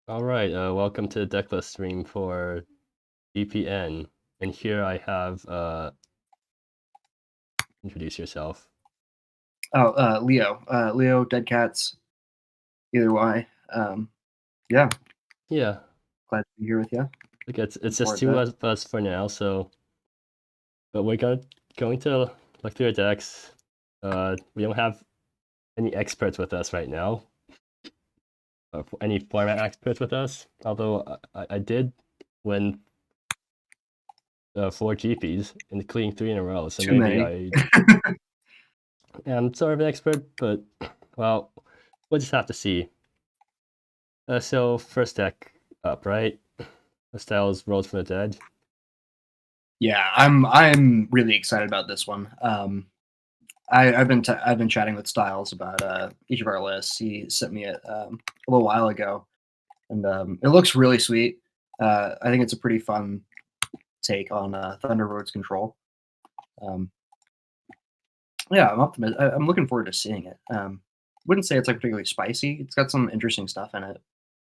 All right, welcome to the Decklist stream for GPN. And here I have, introduce yourself. Oh, Leo. Leo, deadcats, either way. Yeah, Yeah, glad to be here with you. like it's Looking just forward two to it. of us for now, but we're going to look through our decks. We don't have any experts with us right now, or any format experts with us, although I did win 4 GPs, including 3 in a row, so Too maybe many. I am sort of an expert, but, well, we'll just have to see. So first deck up, right? Styles Rose from the Dead. Yeah, I'm really excited about this one. I've been chatting with Styles about each of our lists. He sent me it a little while ago, and it looks really sweet. I think it's a pretty fun take on Thunder Road's control. Yeah, I'm optimistic. I'm looking forward to seeing it. Wouldn't say it's like particularly spicy. It's got some interesting stuff in it.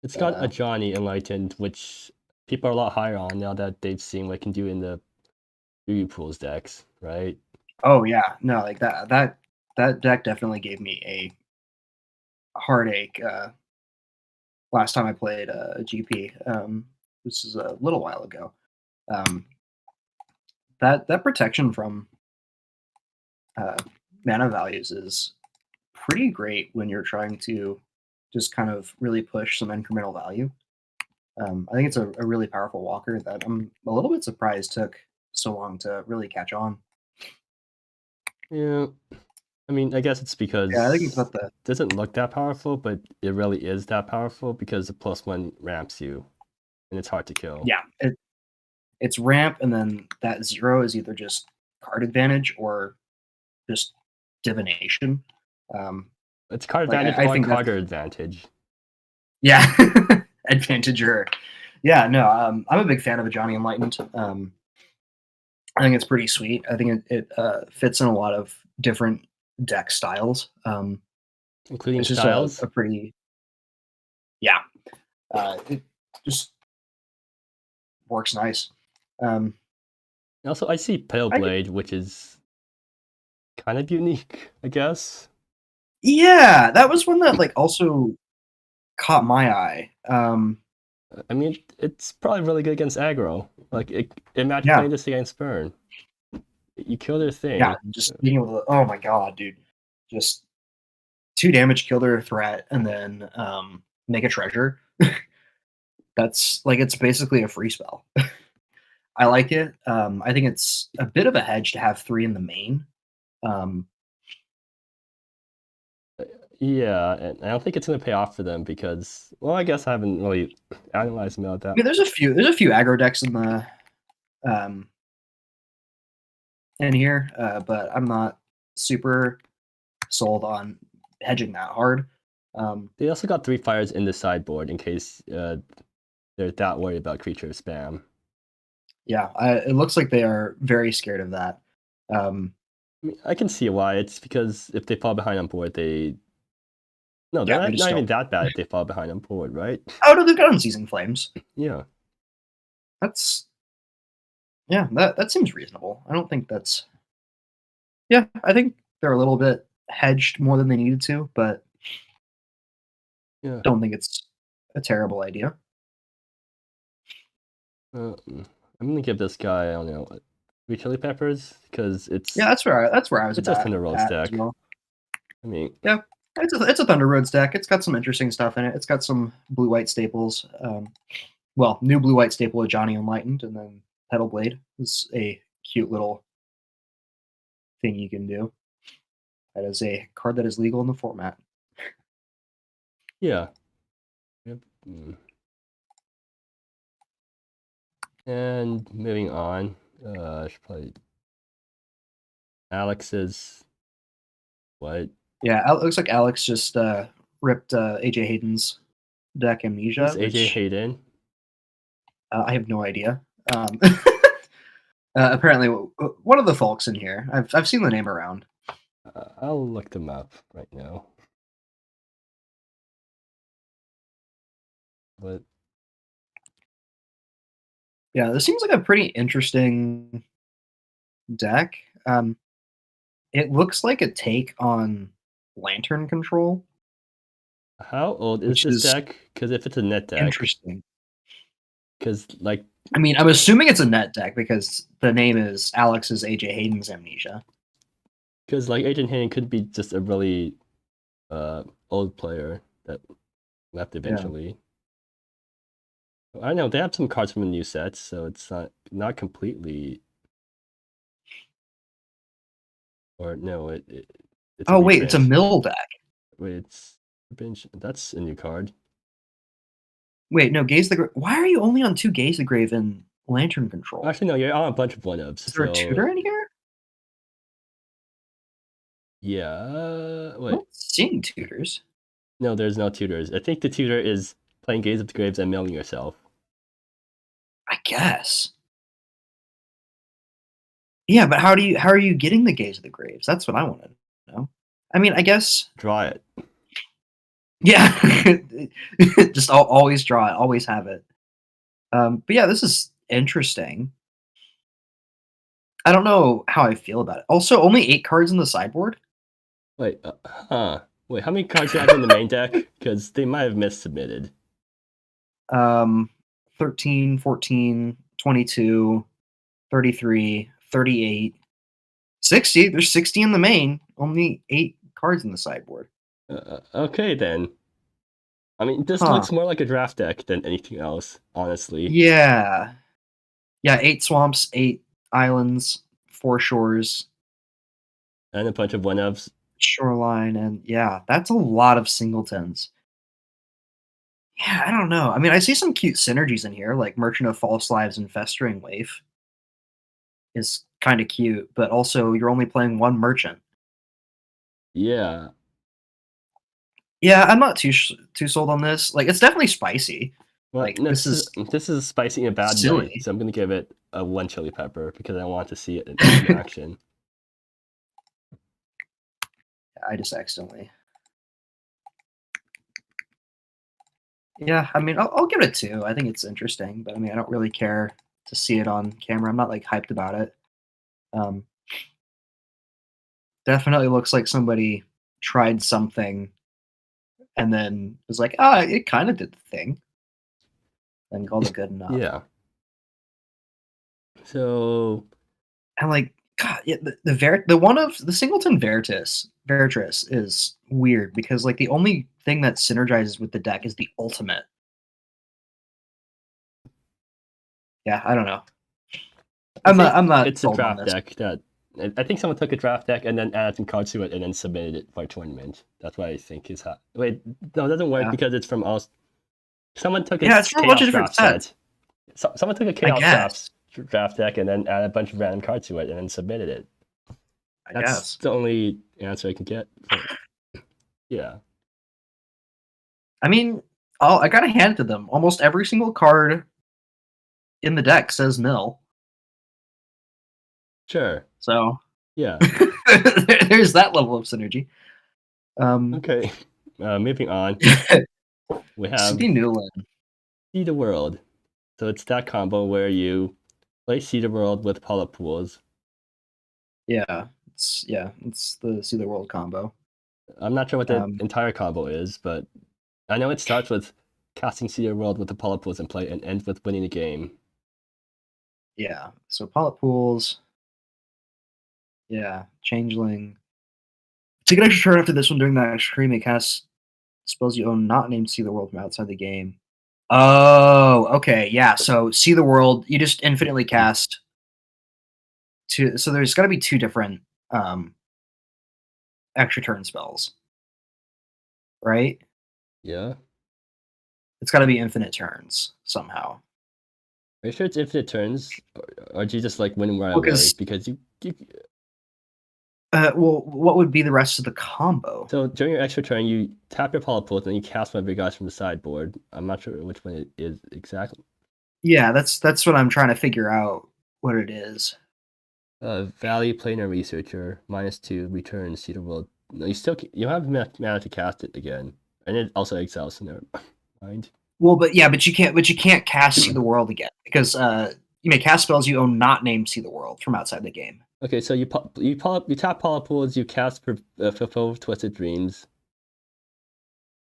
It's But got a Johnny Enlightened, which people are a lot higher on now that they've seen what it can do in the Beauty Pools decks, right? oh yeah, no, like that deck definitely gave me a heartache last time I played GP. This is a little while ago. Um, that protection from uh, mana values is pretty great when you're trying to just kind of really push some incremental value. I think it's a really powerful walker that I'm a little bit surprised took so long to really catch on. Yeah, I mean, I guess it's because Yeah, I think it's it about the doesn't look that powerful, but it really is that powerful because the +1 ramps you, and it's hard to kill. yeah. It's ramp, and then that 0 is either just card advantage or just divination. Um, It's card like advantage I or think that's Carter advantage. yeah, advantager. Yeah, no, I'm a big fan of a Johnny Enlightened. I think it's pretty sweet. I think it fits in a lot of different deck styles. Including It's just Styles. a pretty yeah. It just works nice. Um, Also, I see Pale I could, Blade, which is kind of unique, I guess. yeah, that was one that like also caught my eye. I mean, it's probably really good against aggro. Like, imagine Yeah, playing this against Burn. You kill their yeah, thing. just being able to. Oh my god, dude! Just 2 damage, kill their threat, and then make a treasure. That's like it's basically a free spell. I like it. I think it's a bit of a hedge to have 3 in the main. Um, Yeah, and I don't think it's going to pay off for them because, well, I guess I haven't really analyzed them out I that. mean, there's a few aggro decks um, in here, but I'm not super sold on hedging that hard. They also got 3 fires in the sideboard in case they're that worried about creature spam. Yeah, it looks like they are very scared of that. Um, I mean, I can see why. It's because if they fall behind on board, no, they're yeah, they just not even don't. that bad if they fall behind on board, right? Oh no, they've got Unseasoned Flames. Yeah. That's yeah, that seems reasonable. I don't think that's yeah. I think they're a little bit hedged more than they needed to, but Yeah. don't think it's a terrible idea. I'm gonna give this guy, I don't know, 3 chili peppers because Yeah, that's where I was it's a about Thunder Roll at as stack. well. I mean, Yeah, it's a Thunder Road stack. It's got some interesting stuff in it. It's got some blue white staples. Well, new blue white staple of Johnny Enlightened, and then Petal Blade is a cute little thing you can do. That is a card that is legal in the format. yeah. Yep. And moving on, I should probably Alex's what? Yeah, it looks like Alex just ripped AJ Hayden's deck Amnesia, Who's AJ which Hayden? I have no idea. Apparently, one of the folks in here. I've seen the name around. I'll look them up right now. But Yeah, this seems like a pretty interesting deck. It looks like a take on Lantern Control, how old is which this is deck? Because if it's a net deck, interesting. because like, I mean, I'm assuming it's a net deck because the name is Alex's AJ Hayden's Amnesia. because like Agent Hayden could be just a really old player that left eventually. I know they have some cards from the new sets, so it's not completely. Or no, it's a Oh wait, it's a reprint. mill deck. Wait, that's a new card. Wait, no, Gaze the Grave. Why are you only on 2 Gaze the Grave and Lantern Control? Actually, no, you're on a bunch of one-ups. Is there a tutor in here? Yeah. I'm Wait, not seeing tutors. no, there's no tutors. I think the tutor is playing Gaze of the Graves and mailing yourself. I guess. Yeah, but how are you getting the Gaze of the Graves? That's what I want to know. I mean, I guess. Draw it. Yeah, just always draw it, always have it. But yeah, this is interesting. I don't know how I feel about it. Also, only 8 cards in the sideboard. Wait, Wait, how many cards do you have in the main deck? Because they might have missubmitted. 13, 14, 22, 33, 38, 60. There's 60 in the main. Only 8 cards in the sideboard. Okay, then. I mean, this looks more like a draft deck than anything else, honestly. Yeah. Yeah, 8 swamps, 8 islands, 4 shores. And a bunch of one-ups. Shoreline, and yeah, that's a lot of singletons. Yeah, I don't know. I mean, I see some cute synergies in here, like Merchant of False Lives and Festering Waif is kind of cute, but also you're only playing 1 merchant. Yeah. Yeah, I'm not too sold on this. Like, it's definitely spicy. Well, Like, this is spicy in a bad silly. way, so I'm gonna give it a 1 chili pepper because I want to see it in action. I just accidentally. Yeah, I mean, I'll give it a 2. I think it's interesting, but I mean, I don't really care to see it on camera. I'm not like hyped about it. Definitely looks like somebody tried something and then was like, it kind of did the thing. Then called it good enough. Yeah. So. And like, God, yeah, the one of the Singleton Veritas is weird because like the only thing that synergizes with the deck is the ultimate. Yeah, I don't know. I'm not. It's a draft deck that I think someone took a draft deck and then added some cards to it and then submitted it for a tournament. That's what I think is how. Wait, no, it doesn't work because it's from all. Someone took a it's from a bunch of different sets. Someone took a chaos draft deck and then added a bunch of random cards to it and then submitted it. That's the only answer I can get. Yeah. I mean, I gotta hand it to them. Almost every single card in the deck says mill. Sure. So yeah, there's that level of synergy. Okay. Moving on. We have CD Newland. See the World. So it's that combo where you play See the World with Polyp Pools. Yeah, it's the See the World combo. I'm not sure what the entire combo is, but I know it starts with casting See the World with the Polyp Pools in play and ends with winning the game. Yeah, so Polyp Pools. Yeah, Changeling. Take an extra turn after this one during that extra may cast spells you own not named See the World from outside the game. Oh, okay, yeah. So See the World, you just infinitely cast two. So there's got to be 2 different extra turn spells, right? Yeah. It's got to be infinite turns somehow. Are you sure it's infinite turns, or do you just like win right away? Because you. Well, what would be the rest of the combo? So during your extra turn, you tap your Polyp Pools and you cast one of your guys from the sideboard. I'm not sure which one it is exactly. Yeah, that's what I'm trying to figure out what it is. Valley Planar Researcher, -2, return, See the World. No, you have mana to cast it again. And it also exiles, so never mind. Well, but you can't cast See the World again because you may cast spells you own not named See the World from outside the game. Okay, so you tap Polypools, you cast Fulfill Twisted Dreams.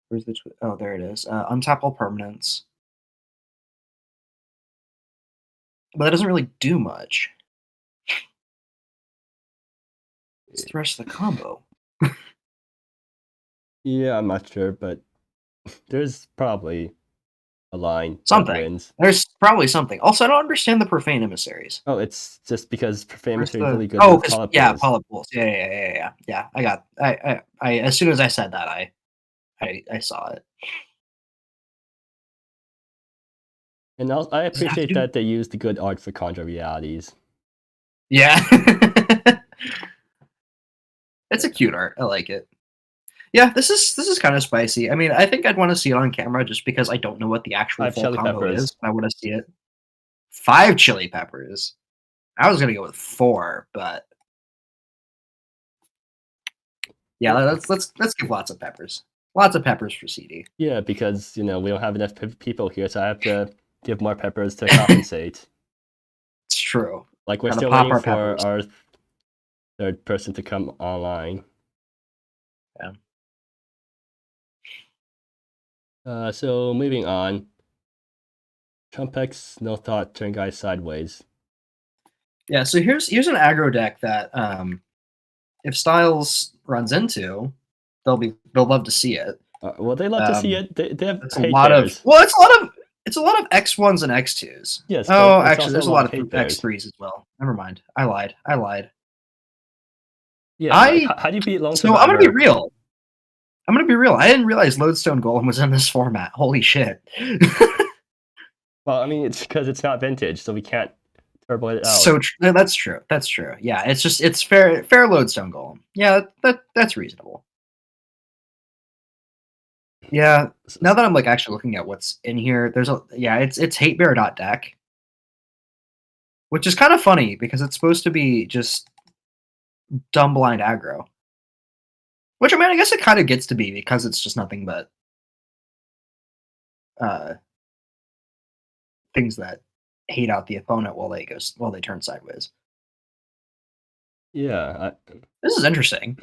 Where's the oh, there it is. Untap all permanents. But that doesn't really do much. It's the rest of the combo. Yeah, I'm not sure, but there's probably a line Something. that wins. There's probably something. Also, I don't understand the Profane Emissaries. Oh, it's just because Profane Emissary is really good Oh, with Polypools. yeah, Polypools. Yeah. I as soon as I said that, I saw it. And I appreciate that they use the good art for Conjure Realities. Yeah. It's a cute art. I like it. Yeah, this is kind of spicy. I mean, I think I'd want to see it on camera just because I don't know what the actual full combo is. I want to see it. 5 chili peppers. I was gonna go with 4, but yeah, let's give lots of peppers. Lots of peppers for CD. Yeah, because we don't have enough people here, so I have to give more peppers to compensate. It's true. Like we're still waiting for our third person to come online. Yeah. So moving on. Trumpex, no thought, turn guys sideways. Yeah, so here's an aggro deck that if Styles runs into, they'll love to see it. Well, they love to see it. They have it's a lot of it's a lot of X1s and X2s. Yes. Oh, actually, there's a lot of X3s as well. Never mind. I lied. Yeah. How do you beat Lone Survivor? So I'm gonna be real. I didn't realize Lodestone Golem was in this format. Holy shit. Well, I mean, it's because it's not vintage, so we can't turbo it out. So that's true. That's true. Yeah, it's fair Lodestone Golem. Yeah, that's reasonable. Yeah. Now that I'm like actually looking at what's in here, it's Hate Bear deck, which is kind of funny because it's supposed to be just dumb blind aggro. Which I mean, I guess it kind of gets to be because it's just nothing but things that hate out the opponent while they turn sideways. Yeah, this is interesting.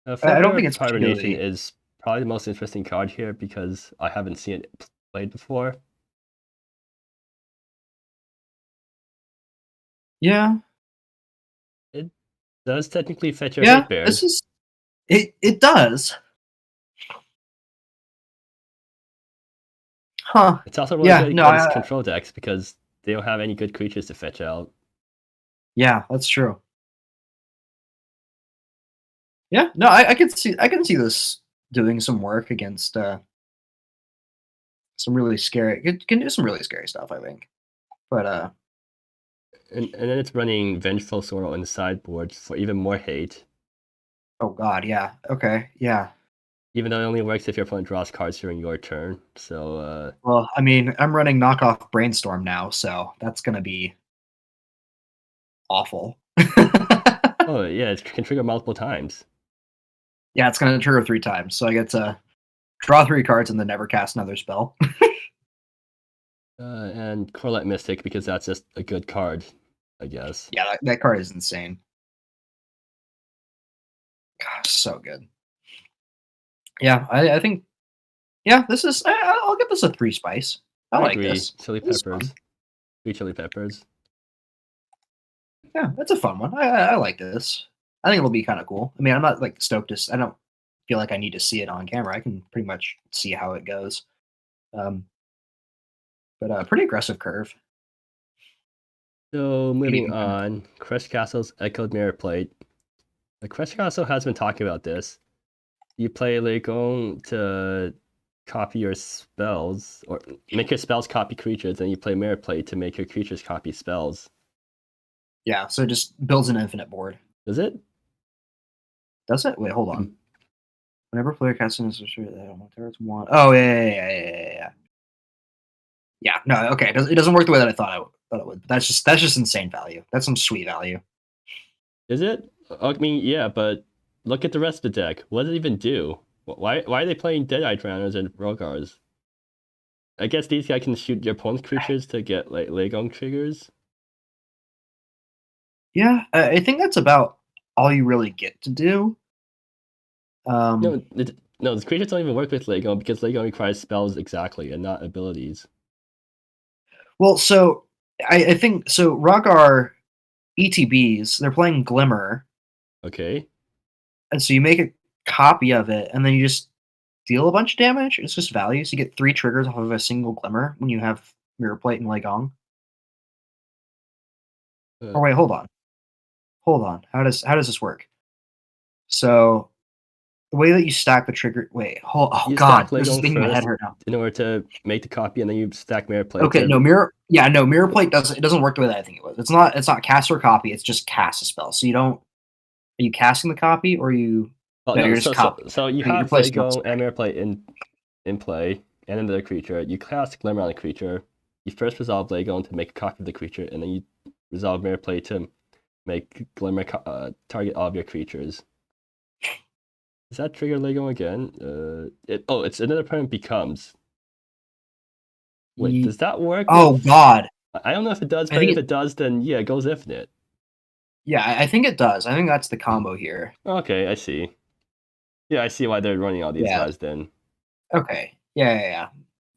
I don't think it's Hibernation is probably the most interesting card here because I haven't seen it played before. Yeah, it does technically fetch your Hate Bears. This is it does. Huh. It's also really good against control decks because they don't have any good creatures to fetch out. Yeah, that's true. Yeah, no, I can see this doing some work against some really scary. It can do some really scary stuff, I think. But and then it's running Vengeful Sorrow in the sideboard for even more hate. Oh god, yeah. Okay, yeah. Even though it only works if your opponent draws cards during your turn. So well, I mean, I'm running knockoff Brainstorm now, so that's gonna be awful. Oh yeah, it can trigger multiple times. Yeah, it's gonna trigger 3 times, so I get to draw 3 cards and then never cast another spell. And Corlette Mystic, because that's just a good card, I guess. Yeah, that card is insane. Gosh, so good. Yeah, I think. Yeah, this is. I'll give this a 3 spice. I like agree. this. Chili peppers. 3 chili peppers. Yeah, that's a fun one. I like this. I think it'll be kind of cool. I mean, I'm not like stoked. I don't feel like I need to see it on camera. I can pretty much see how it goes. But pretty aggressive curve. So moving on, Crush Castle's Echoed Mirror Plate. Crush Castle has been talking about this. You play Legon to copy your spells, or make your spells copy creatures, and you play Mirror Plate to make your creatures copy spells. Yeah, so it just builds an infinite board. Does it? Does it? Wait, hold on. Whenever player casts an associated, I don't know. There's one. Oh yeah. Yeah, no, okay. It doesn't work the way that I thought it would. That's just insane value. That's some sweet value. Is it? I mean, yeah, but look at the rest of the deck. What does it even do? Why are they playing Deadeye Drowners and Rogars? I guess these guys can shoot your opponent's creatures to get like Legon triggers. Yeah, I think that's about all you really get to do. No, no, the creatures don't even work with Legon because Legon requires spells exactly and not abilities. Well, so I think so. Rogar ETBs, they're playing Glimmer, Okay. and so you make a copy of it, and then you just deal a bunch of damage. It's just value. So you get 3 triggers off of a single Glimmer when you have Mirror Plate and Legong. Or wait, hold on. How does this work? So the way that you stack the trigger. Wait, oh you god, stack this is Legon making my head first hurt now. in order to make the copy, and then you stack Mirror Plate. Okay, no Mirror. Yeah, no Mirror Plate doesn't work the way that I think it was. It's not cast or copy. It's just cast a spell. So you don't. Are you casting the copy or are you? Oh, No, no, you're just copying. so you You're have placing on Legon spec. and Mirror Plate in play, and another creature. You cast Glimmer on the creature. You first resolve Legon to make a copy of the creature, and then you resolve Mirror Plate to make Glimmer target all of your creatures. Does that trigger Legon again? It's another opponent becomes. Wait, does that work? Oh god. I don't know if it does, I but think if it does, then yeah, it goes infinite. Yeah, I think it does. I think that's the combo here. Okay, I see. Yeah, I see why they're running all these Yeah. guys then. Okay. Yeah.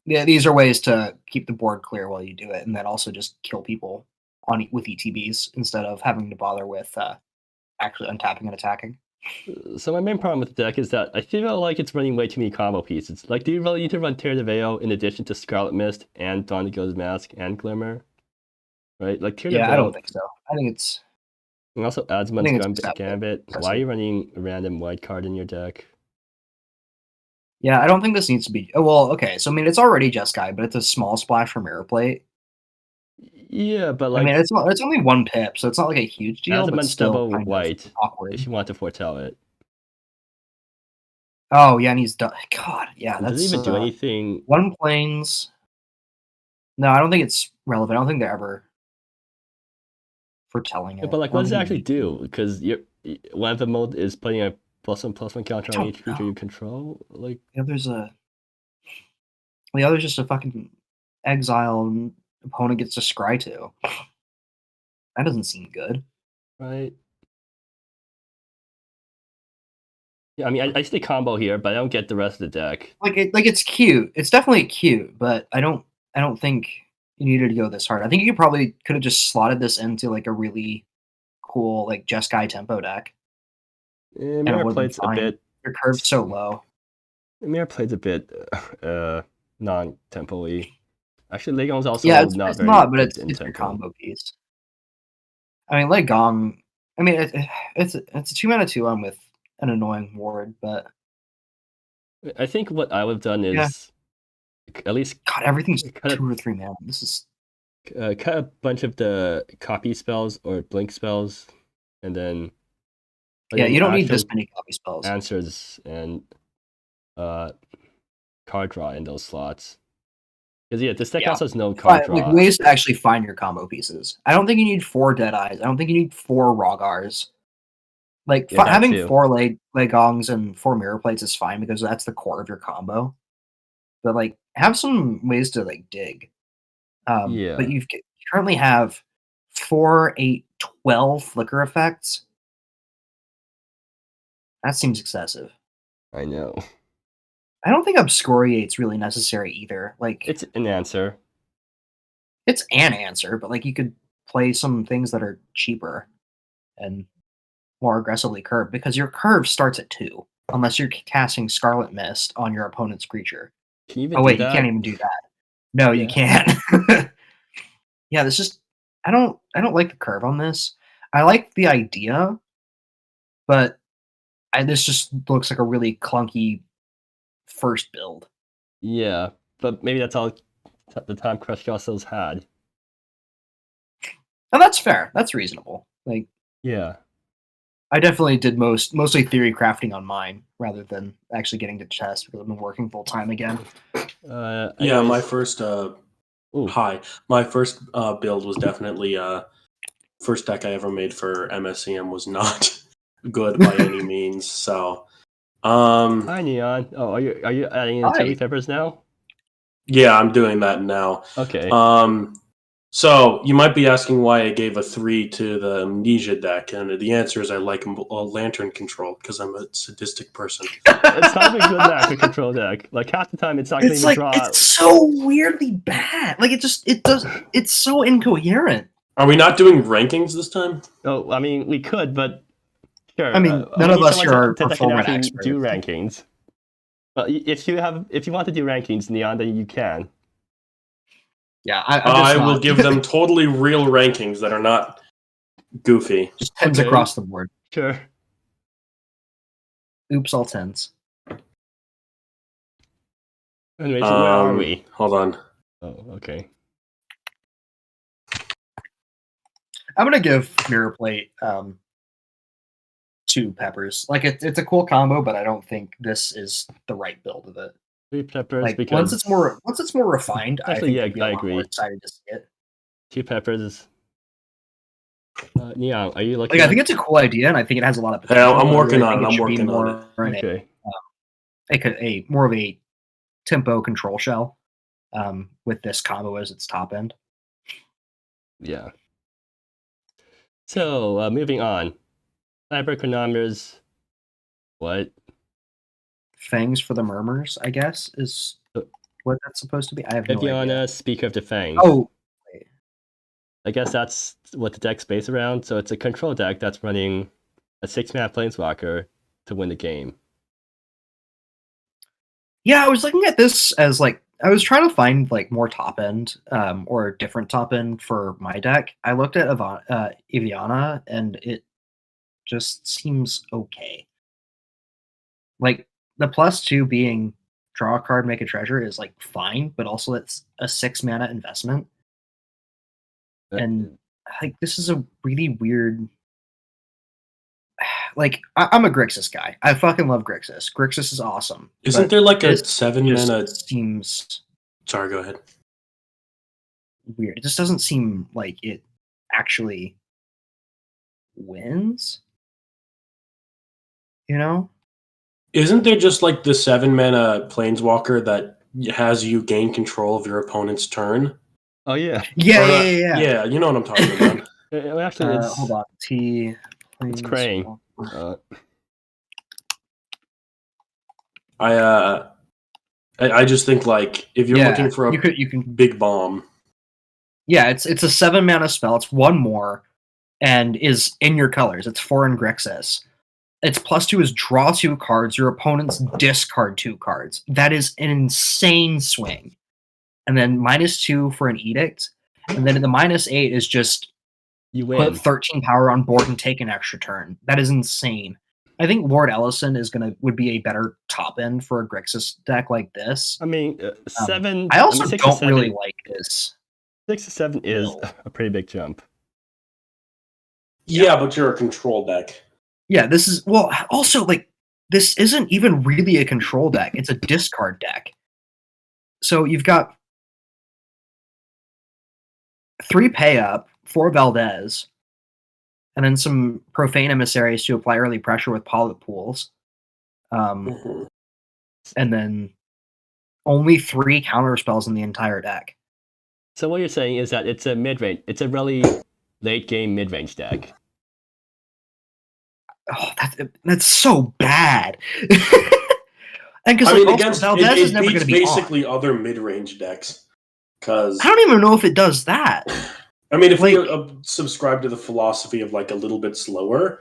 These are ways to keep the board clear while you do it, and then also just kill people with ETBs instead of having to bother with actually untapping and attacking. So my main problem with the deck is that I feel like it's running way too many combo pieces. Like, do you really need to run Tear the Veil in addition to Scarlet Mist and Dawn of Ghost Mask and Glimmer? Right? Like, Tear the Veil. I don't think so. I think it's. And also Asmon's Gambit. Why are you running a random white card in your deck? Yeah, I don't think this needs to be. Oh, well, okay. So I mean, it's already Jeskai, but it's a small splash for Mirror Plate. Yeah, but like, I mean, it's only 1 pip, so it's not like a huge deal. But Asmon's still, double kind white. of awkward. If you want to foretell it. Oh yeah, and he's done. God, yeah, that's. Does it even do anything? 1 planes. No, I don't think it's relevant. I don't think they're ever foretelling it. But like, what does it actually do? Because one of the mode is putting a +1/+1 counter on each creature you control. Like, the other's just a fucking exile, and opponent gets to scry to. That doesn't seem good, right? Yeah, I mean, I see the combo here, but I don't get the rest of the deck. Like it's cute. It's definitely cute, but I don't think you needed to go this hard. I think you could have just slotted this into like a really cool like Jeskai tempo deck. Mirror Plate's a bit. Your curve's so low. Mirror Plate's a bit non-tempo-y. Actually, Legon's also it's not it's very not, but it's tempo. your combo piece. I mean, Legong. I mean, it's a 2-mana 2/1 with an annoying ward, but I think what I would have done is at least God, everything's 2 or 3 mana. This is cut a bunch of the copy spells or blink spells, and then you don't need this many copy spells. Answers and card draw in those slots. Because this deck also has no card draw. Like ways to actually find your combo pieces. I don't think you need 4 Deadeyes. I don't think you need 4 Rogars. Like having 4 Legongs and 4 Mirror Plates is fine because that's the core of your combo. But like, have some ways to like dig. But you currently have 4, 8, 12 flicker effects. That seems excessive. I know. I don't think Obscuriate's really necessary either. Like, it's an answer. It's an answer, but like you could play some things that are cheaper and more aggressively curved because your curve starts at 2, unless you're casting Scarlet Mist on your opponent's creature. Can you even you can't even do that. No, you can't. Yeah, this just I don't like the curve on this. I like the idea, but this just looks like a really clunky first build. Yeah, but maybe that's all the time Crush Jostles had. And that's fair. That's reasonable. Like, yeah, I definitely did mostly theory crafting on mine rather than actually getting to chess because I've been working full time again. My first my first build was definitely first deck I ever made for MSEM was not good by any means. So, hi Neon. Oh, are you adding in chili peppers now? Yeah, I'm doing that now. Okay. So you might be asking why I gave a 3 to the Amnesia deck, and the answer is I like Lantern Control because I'm a sadistic person. It's not a good macro control deck. Like half the time, it's not going to even draw. It's so weirdly bad. Like it's so incoherent. Are we not doing rankings this time? Oh, I mean, we could, but sure. I mean, none of us here are format experts. Do rankings. But if you want to do rankings, Neon, then you can. Yeah, I will give them totally real rankings that are not goofy. Just tens across the board. Sure. Oops, all tens. Anyways, where are we? Hold on. Oh, okay. I'm gonna give Mirror Plate 2 peppers. Like it's a cool combo, but I don't think this is the right build of it. 3 peppers, like, because once it's more refined, actually, I think I agree. More excited to see it. 2 peppers. Neon, are you looking? Like, I think it's a cool idea, and I think it has a lot of potential. Yeah, I'm working on it. I'm working on it. Okay. More of a tempo control shell with this combo as its top end. Yeah. So moving on, Cyber Chronometers. What? Fangs for the Murmurs, I guess, is what that's supposed to be. I have no idea. Speaker of the Fangs. Oh, wait. I guess that's what the deck's based around. So it's a control deck that's running a 6-mana Planeswalker to win the game. Yeah, I was looking at this as like I was trying to find like more top end or a different top end for my deck. I looked at Eviana, and it just seems okay. Like the +2 being draw a card, make a treasure is like fine, but also it's a 6-mana investment. And like this is a really weird. Like I'm a Grixis guy. I fucking love Grixis. Grixis is awesome. Isn't there like a 7-mana? Seems. Sorry, go ahead. Weird. It just doesn't seem like it actually wins. You know? Isn't there just like the 7-mana Planeswalker that has you gain control of your opponent's turn? Oh yeah. Yeah. Yeah, you know what I'm talking about. Actually, hold on. It's Crane. I just think like if you're looking for a you can big bomb. Yeah, it's a 7-mana spell. It's 1 more, and is in your colors. It's 4 in Grixis. Its +2 is draw 2 cards. Your opponents discard 2 cards. That is an insane swing. And then -2 for an Edict, and then the -8 is just you win. Put 13 power on board and take an extra turn. That is insane. I think Lord Ellison would be a better top end for a Grixis deck like this. I mean, 7. I also don't really like this. 6 to 7 is a pretty big jump. Yeah, but you're a control deck. Yeah, this is also like this isn't even really a control deck. It's a discard deck. So you've got 3 pay up, 4 Valdez, and then some Profane Emissaries to apply early pressure with Polyp Pools. And then only 3 counter spells in the entire deck. So what you're saying is that it's a mid-range. It's a really late-game mid-range deck. Oh, that's so bad. And because against Valdez is never going to be basically other mid-range decks. Because I don't even know if it does that. I mean, if we subscribe to the philosophy of like a little bit slower,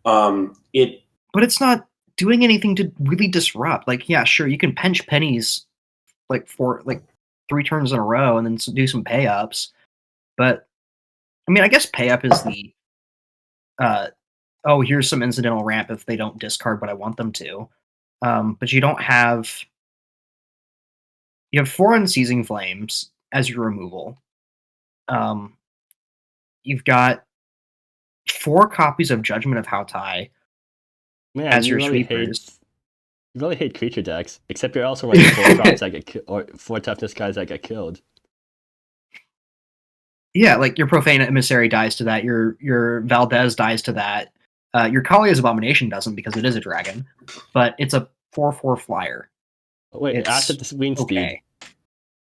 But it's not doing anything to really disrupt. Like, yeah, sure, you can pinch pennies like for like 3 turns in a row and then do some pay ups. But I mean, I guess pay up is the here's some incidental ramp if they don't discard, but I want them to. But you don't have. You have 4 Unseizing Flames as your removal. You've got 4 copies of Judgment of Hautai as your sweepers. You really hate creature decks, except you're also running 4 props that get or 4 toughness guys that get killed. Yeah, like your Profane Emissary dies to that. Your Valdez dies to that. Your Kalia's Abomination doesn't because it is a dragon, but it's a 4/4 flyer. Wait, after the wind speed.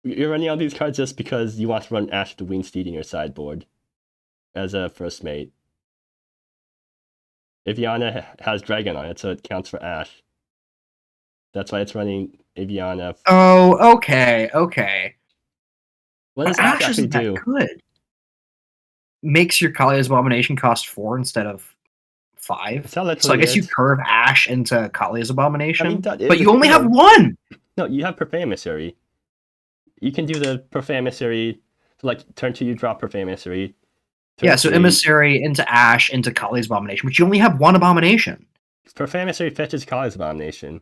You're running all these cards just because you want to run Ash the Wingsteed in your sideboard as a first mate. Aviana has Dragon on it, so it counts for Ash. That's why it's running Aviana. Oh, okay. What does Ash Ash actually isn't that do? good. Makes your Kalia's Abomination cost 4 instead of 5. So I guess you curve Ash into Kalia's Abomination, but you only have 1! No, you have Profane Emissary. You can do the Profane Emissary, so like turn 2 you drop Profane Emissary. Yeah, so Emissary into Ash into Kalia's Abomination, but you only have 1 Abomination. Profane Emissary fetches Kalia's Abomination.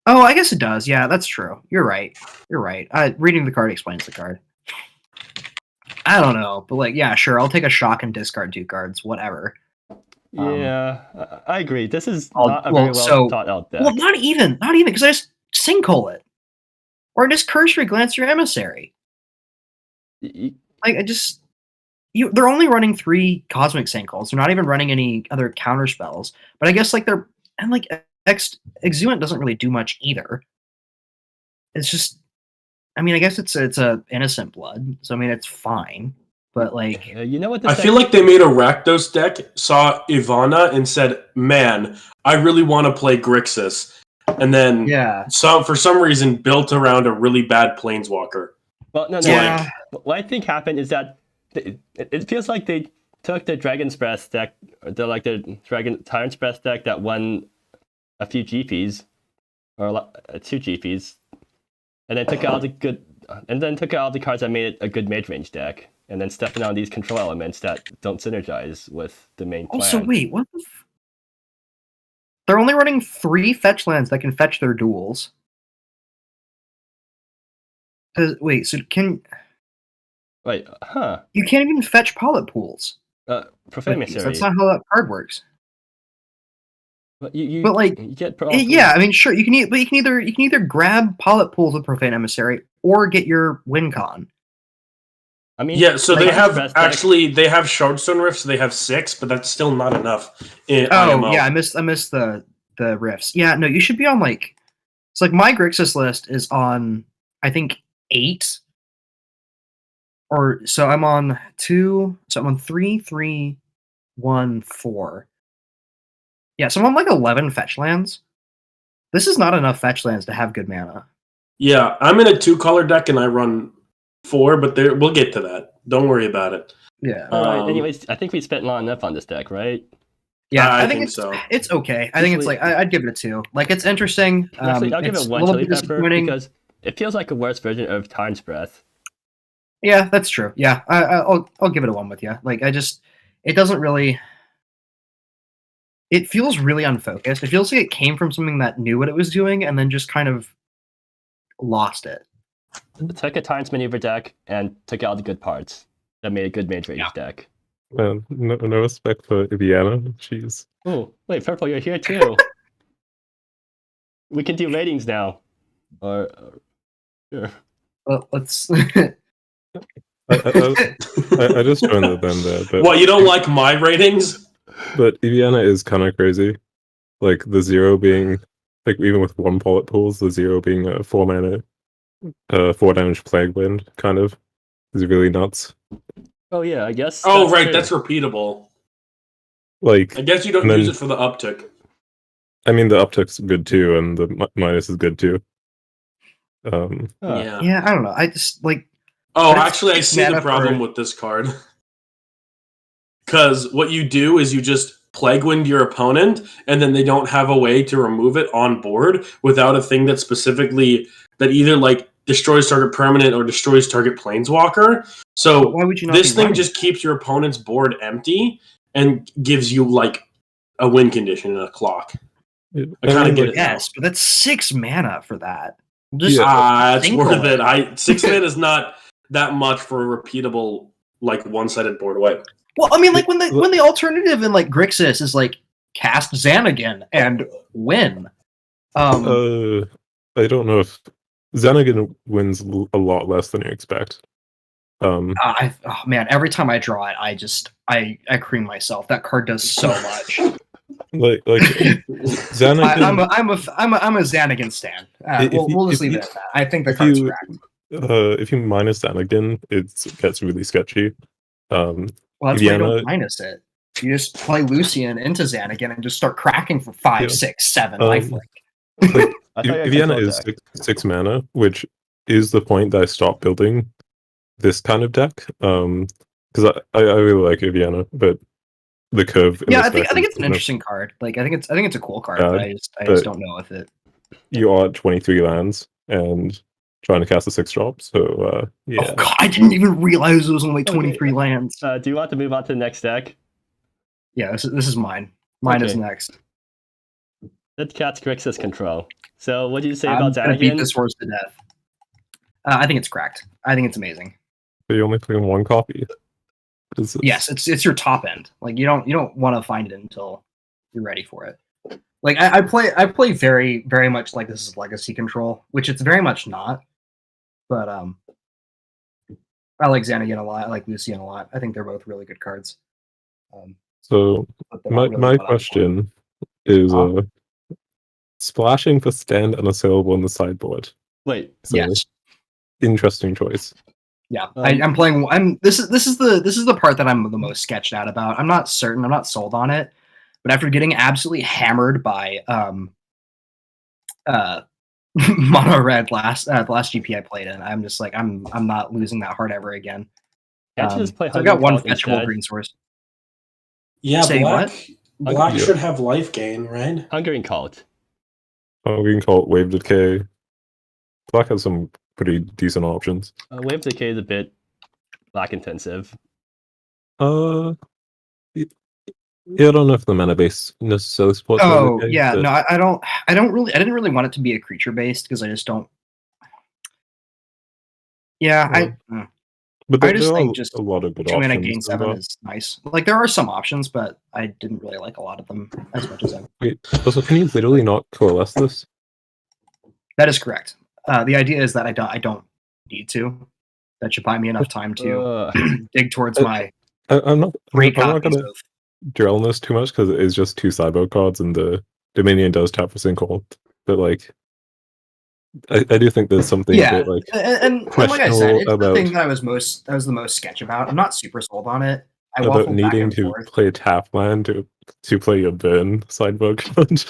Oh, I guess it does. Yeah, that's true. You're right. Reading the card explains the card. I don't know, but like, yeah, sure. I'll take a shock and discard 2 cards, whatever. Yeah, I agree. This is not a very well thought out deck. Well, not even, because I just sinkhole it, or just cursory glance your Emissary. They're only running 3 Cosmic Sinkholes. They're not even running any other counter spells. But I guess Exuent doesn't really do much either. It's just, I guess it's a innocent blood, so it's fine. But like, you know what? I feel like they made a Rakdos deck, saw Ivana, and said, "Man, I really want to play Grixis," and then for some reason built around a really bad Planeswalker. Well, no. Yeah. What I think happened is that it feels like they took the Dragon's Breath deck, the Dragon Tyrant's Breath deck that won a few GPs, or 2 GPs, and then took out all the cards that made it a good mid-range deck, and then stepping on these control elements that don't synergize with the main plan. Also, wait, what the they're only running 3 fetch lands that can fetch their duels. Wait, so Wait, huh? You can't even fetch Polyp Pools. Profane Emissary. That's not how that card works. But you get sure you can either grab Polyp Pools with Profane Emissary or get your WinCon. So they have they have Shardstone Rifts. So they have 6, but that's still not enough. I missed the rifts. Yeah, no, you should be on my Grixis list is on I think 8. Or so I'm on 2. So I'm on 3, 3, 1, 4. Yeah, so I'm on like 11 fetch lands. This is not enough fetch lands to have good mana. Yeah, I'm in a 2-color deck and I run 4, but we'll get to that. Don't worry about it. Yeah. Anyways, I think we spent long enough on this deck, right? Yeah, I think so. It's okay. I think it's I'd give it a 2. Like, it's interesting. Actually, I'll give it 1 Chili Pepper because it feels like a worse version of Tyrant's Breath. Yeah, that's true. Yeah, I'll give it a 1 with you. Like, it doesn't really. It feels really unfocused. It feels like it came from something that knew what it was doing and then just kind of lost it. Took a Tyrant's Maneuver deck and took out the good parts that made a good mid-range deck. No respect for Iviana. Jeez. Oh, wait, Purple, you're here too. We can do ratings now. Sure. Well, let's. I just joined the band there. But what, you don't like my ratings? But Iviana is kind of crazy. Like, the 0 being, like, even with 1 Polyp Pools, the 0 being a 4 mana, 4 damage Plague Wind, kind of, is really nuts. Oh, yeah, I guess. Oh, right, that's repeatable. Like, I guess you don't use it for the uptick. I mean, the uptick's good too, and the minus is good too. Yeah, I don't know. I just, like... Oh, actually, I see the problem with this card. Because what you do is you just Plague Wind your opponent, and then they don't have a way to remove it on board without a thing that specifically, that either, like, destroys target permanent or destroys target planeswalker. So why would you not this thing just keeps your opponent's board empty and gives you, like, a win condition and a clock. I kind of get it. Yes, but that's 6 mana for that. It's worth it. 6 mana is not that much for a repeatable, like, one-sided board away. Well, I mean, like, when the alternative in, like, Grixis is, like, cast Xanagan and win. I don't know if Xanagan wins a lot less than you expect. Man, every time I draw it, I cream myself. That card does so much. like Xanagan. I'm a Xanagan stan. We'll just leave it at that. I think the card's cracked. If you minus Xanagan, it gets really sketchy. Well, that's why you don't minus it. You just play Lucian into Xanagan and just start cracking for 5, 6, 7 lifelink. Like, I thought Vienna is 6 mana, which is the point that I stopped building this kind of deck. Because I really like Vienna, but the curve. Yeah, I think it's an interesting card. Like I think it's a cool card, but I just don't know if it. You are at 23 lands and trying to cast a 6-drop, so yeah. Oh god, I didn't even realize it was only 23 lands. Do you want to move on to the next deck? Yeah, this is mine. Mine is next. Deadcat's Grixis control. So what do you say I'm about gonna Xanagan? beat this horse to death. I think it's cracked. I think it's amazing. But you only play one copy. Yes, it's your top end. Like you don't want to find it until you're ready for it. Like I play very, very much like this is legacy control, which it's very much not. But I like Xanagan a lot. I like Lucian a lot. I think they're both really good cards. So my question is splashing for stand unassailable on the sideboard. Wait. So, yes. Interesting choice. Yeah, I'm playing. This is the part that I'm the most sketched out about. I'm not certain. I'm not sold on it. But after getting absolutely hammered by mono red the last GP I played in, I'm just like I'm not losing that hard ever again. Can't you just play? I've got one fetchable green source. Yeah, Say black should have life gain, right? Hungering Cult. Hungering Cult, Wave Decay. Black has some pretty decent options. Wave Decay is a bit black intensive. Yeah, I don't know if the mana base necessarily supports. Oh yeah, but... no, I didn't really want it to be a creature based because I just don't. Yeah, But I just think just a lot of good 2 mana options. gain 7 is nice. Like there are some options, but I didn't really like a lot of them as much as I. Wait, also, can you literally not coalesce this? That is correct. The idea is that I don't need to. That should buy me enough time to dig towards my. I'm not gonna dwell on this too much because it is just 2 sideboard cards, and the Dominion does tap for single. But like, I do think there's something a bit like and like I said, it's the thing that I was the most sketch about. I'm not super sold on it. About needing to play tap land to play your burn sideboard card.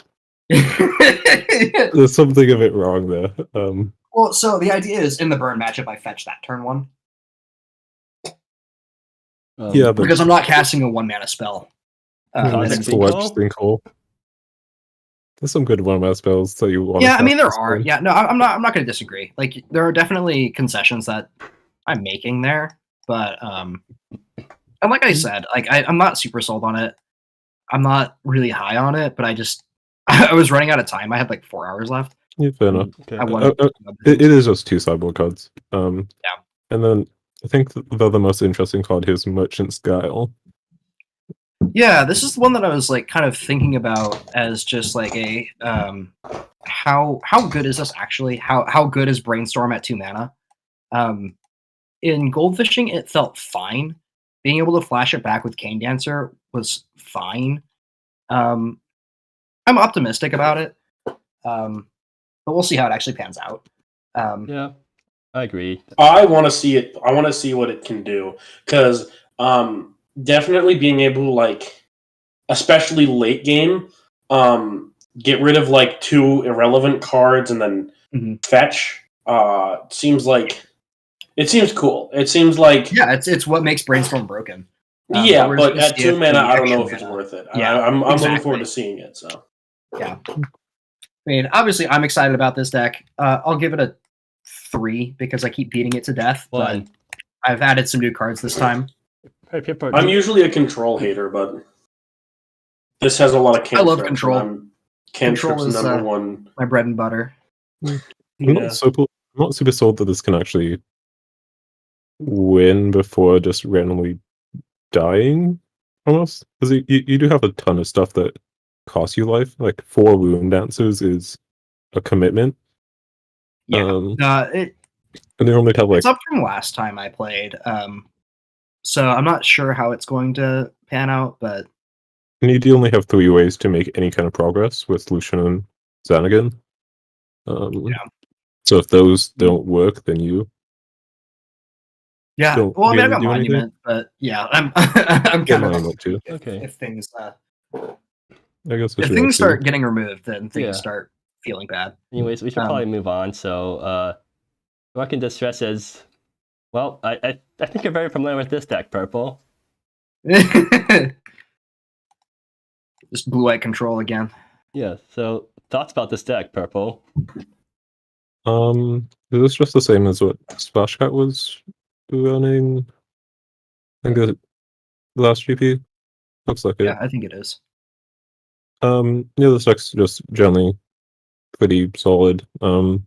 There's something a bit wrong there. Well, so the idea is in the burn matchup, I fetch that turn 1. Yeah, but because I'm not casting a 1 mana spell. Sinkhole. There's some good 1 mana spells that you want. Yeah, I mean there are. Yeah, no, I'm not going to disagree. Like there are definitely concessions that I'm making there, but and like I said, like I'm not super sold on it. I'm not really high on it, but I was running out of time. I had like 4 hours left. Yeah, fair enough. Okay. It is just 2 sideboard cards. Yeah. And then I think the other most interesting card here is Merchant's Guile. Yeah, this is the one that I was like kind of thinking about as just like a how good is this actually? How good is Brainstorm at 2 mana? In Goldfishing, it felt fine. Being able to flash it back with Cane Dancer was fine. I'm optimistic about it, but we'll see how it actually pans out. Yeah, I agree. I want to see it. I want to see what it can do because definitely being able to, like, especially late game, get rid of like 2 irrelevant cards and then fetch. Seems cool. It seems like it's what makes Brainstorm broken. But at 2 mana, I don't know if it's worth it. Yeah, I'm looking forward to seeing it. So yeah, I mean, obviously, I'm excited about this deck. I'll give it a 3 because I keep beating it to death. But I've added some new cards this time. I'm usually a control hater, but this has a lot of cantrips. I love control. Control is number 1. My bread and butter. I'm not super sold that this can actually win before just randomly dying, almost. Because you do have a ton of stuff that costs you life. Like 4 Wound Dancers is a commitment. Yeah. And they only have like... It's up from last time I played. So I'm not sure how it's going to pan out, but And you do only have 3 ways to make any kind of progress with Lucian and Xanagan. So if those don't work, then you Yeah. don't Well, I mean, I really got do anything. Monument, but yeah, I'm Get kind of Monument too. Okay. if things I guess I if should things ask start you. getting removed, then things Yeah. start feeling bad. Anyways, we should probably move on. So, Mark in Distress says, well, I think you're very familiar with this deck, Purple. Just blue-white control again. Yeah, so thoughts about this deck, Purple? Is this just the same as what Splash Cat was running? I think the last GP? Looks like Yeah, it. I think it is. This deck's just generally pretty solid. The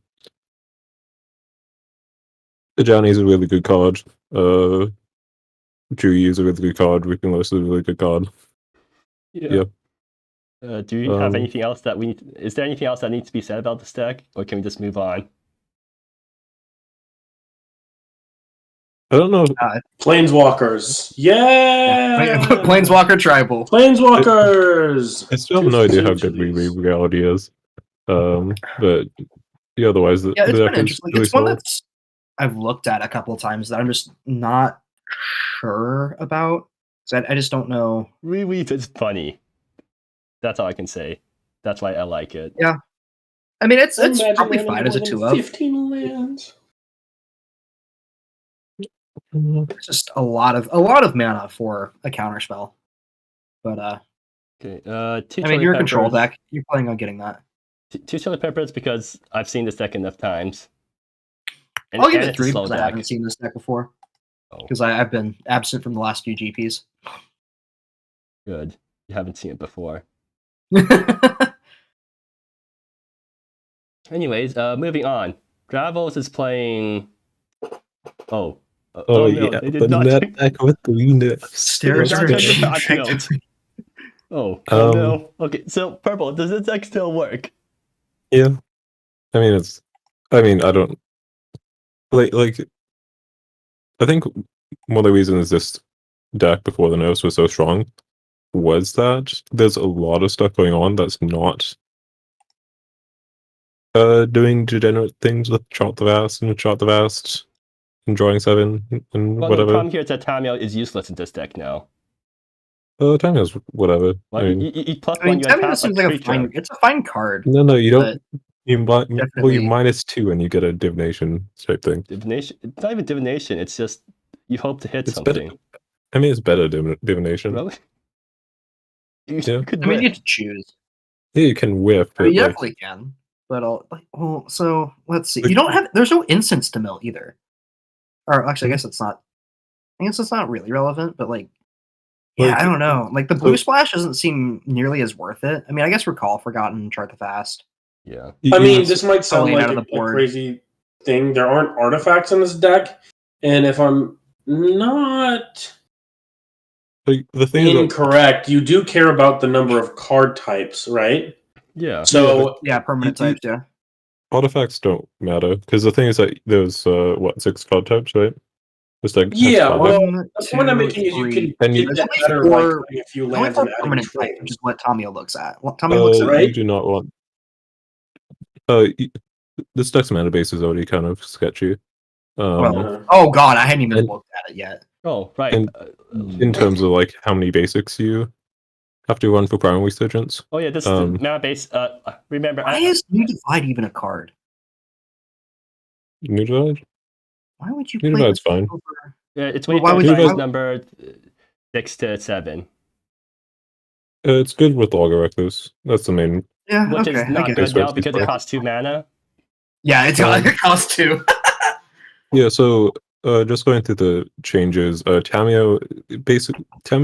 Johnny's a really good card. Juyi is a really good card. Reaping Lotus is a really good card. Yeah. Do you have Um, anything else that we need? Is there anything else that needs to be said about this deck, or can we just move on? I don't know. Planeswalkers. Yeah. Planeswalker Tribal. Planeswalkers. I still have no idea how good Reality is. But yeah, otherwise the Yeah, it's deck been is interesting. really It's one solid. that's I've looked at a couple of times that I'm just not sure about. 'Cause I just don't know. Reweave is funny. That's all I can say. That's why I like it. Yeah. I mean, it's Imagine probably landing fine as a more than 2 of. 15 lands. It's just a lot of mana for a counterspell. But Okay. Two I mean, Chili you're a control Peppers. deck. You're planning on getting that. Two Chili Peppers because I've seen this deck enough times. And, I'll give and it it's a 3 slow because I deck. haven't seen this deck before. Oh, Because I've been absent from the last few GPs. good. You haven't seen it before. Anyways, moving on. Gravels is playing. Oh. Oh, no, yeah, they did but not that check. deck with the nerfs. Stairs Not are check the cheap. back notes. Oh no. Okay, so Purple, does this deck still work? Yeah. I mean, I don't like I think one of the reasons this deck before the nerfs was so strong was that there's a lot of stuff going on that's not doing degenerate things with Chart the Vast and Chart the Vast and Drawing 7 and Well, whatever. the problem here is that Tamio is useless in this deck now. Time is whatever. Well, I mean, you plus I mean, one, you Temmie untap seems a like creature. it's a fine card. no, you don't. But You well, you definitely- -2 and you get a divination type thing. Divination. It's not even divination. It's just you hope to hit It's something. better. I mean, it's better divination. Really? You Yeah. could I mean, you whiff. have to choose. Yeah, you can whiff, I but mean, you like, definitely can. But well, so let's see. Like- You don't have. There's no instance to mill either. Or actually, I guess it's not. I guess it's not really relevant. But yeah, Like, I don't know. Like the blue so- splash doesn't seem nearly as worth it. I mean, I guess Recall, Forgotten, Chart the Fast. Yeah. you- I you mean, just- this might sound Pulling like out of a the board. crazy thing. There aren't artifacts in this deck, and if I'm not like, the thing is, that incorrect, you do care about the number of card types, right? Yeah. So Yeah, permanent You- types. Yeah. artifacts don't matter because the thing is that there's 6 card types, right? This deck has yeah, 5. well, One, the point I'm two, making is you three. can And you- get that There's better only by four- playing a few Only lands for and adding permanent types, which trains. is what Tamio looks at. Well, Tamio looks at right? You do not want. This deck's mana base is already kind of sketchy. Well, oh god, I hadn't even and- looked at it yet. Oh, right. And- in terms of like how many basics you have to run for Primal Resurgence. Oh yeah, this um, mana base. Remember, Why is New Divide even a card? New Divide? Why would you New play Divide's this fine. over? it's Well, when why you would play you- size number 6 to 7, It's good with Logger Echoes. That's the main. Yeah, which okay, is I not get good it. now because it Fine. costs 2 mana. Yeah, it costs 2. Yeah, so just going through the changes, Tamio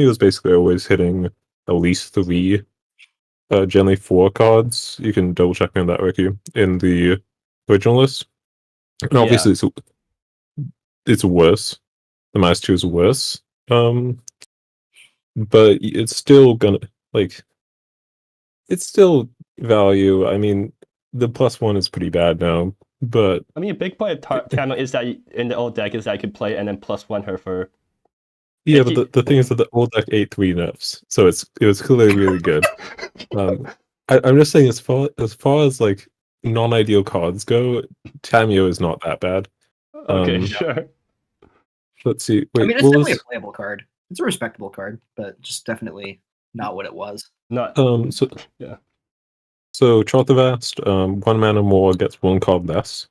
is basically always hitting at least 3, generally 4 cards. You can double check me on that, Ricky, in the original list. And Yeah. obviously it's worse. The -2 is worse. But it's still gonna it's still value. I mean, the +1 is pretty bad now, but I mean, a big point of Tamo is that in the old deck is that I could play and then +1 her for Yeah, but the thing is that the old deck ate 3 nerfs, so it was clearly really good. I'm just saying, as far as like non-ideal cards go, Tamio is not that bad. Okay, sure. Let's see. I Wait, mean, it's what definitely was a playable card. It's a respectable card, but just definitely not what it was. Not so yeah. so Chart the Vast, 1 mana more gets 1 card less,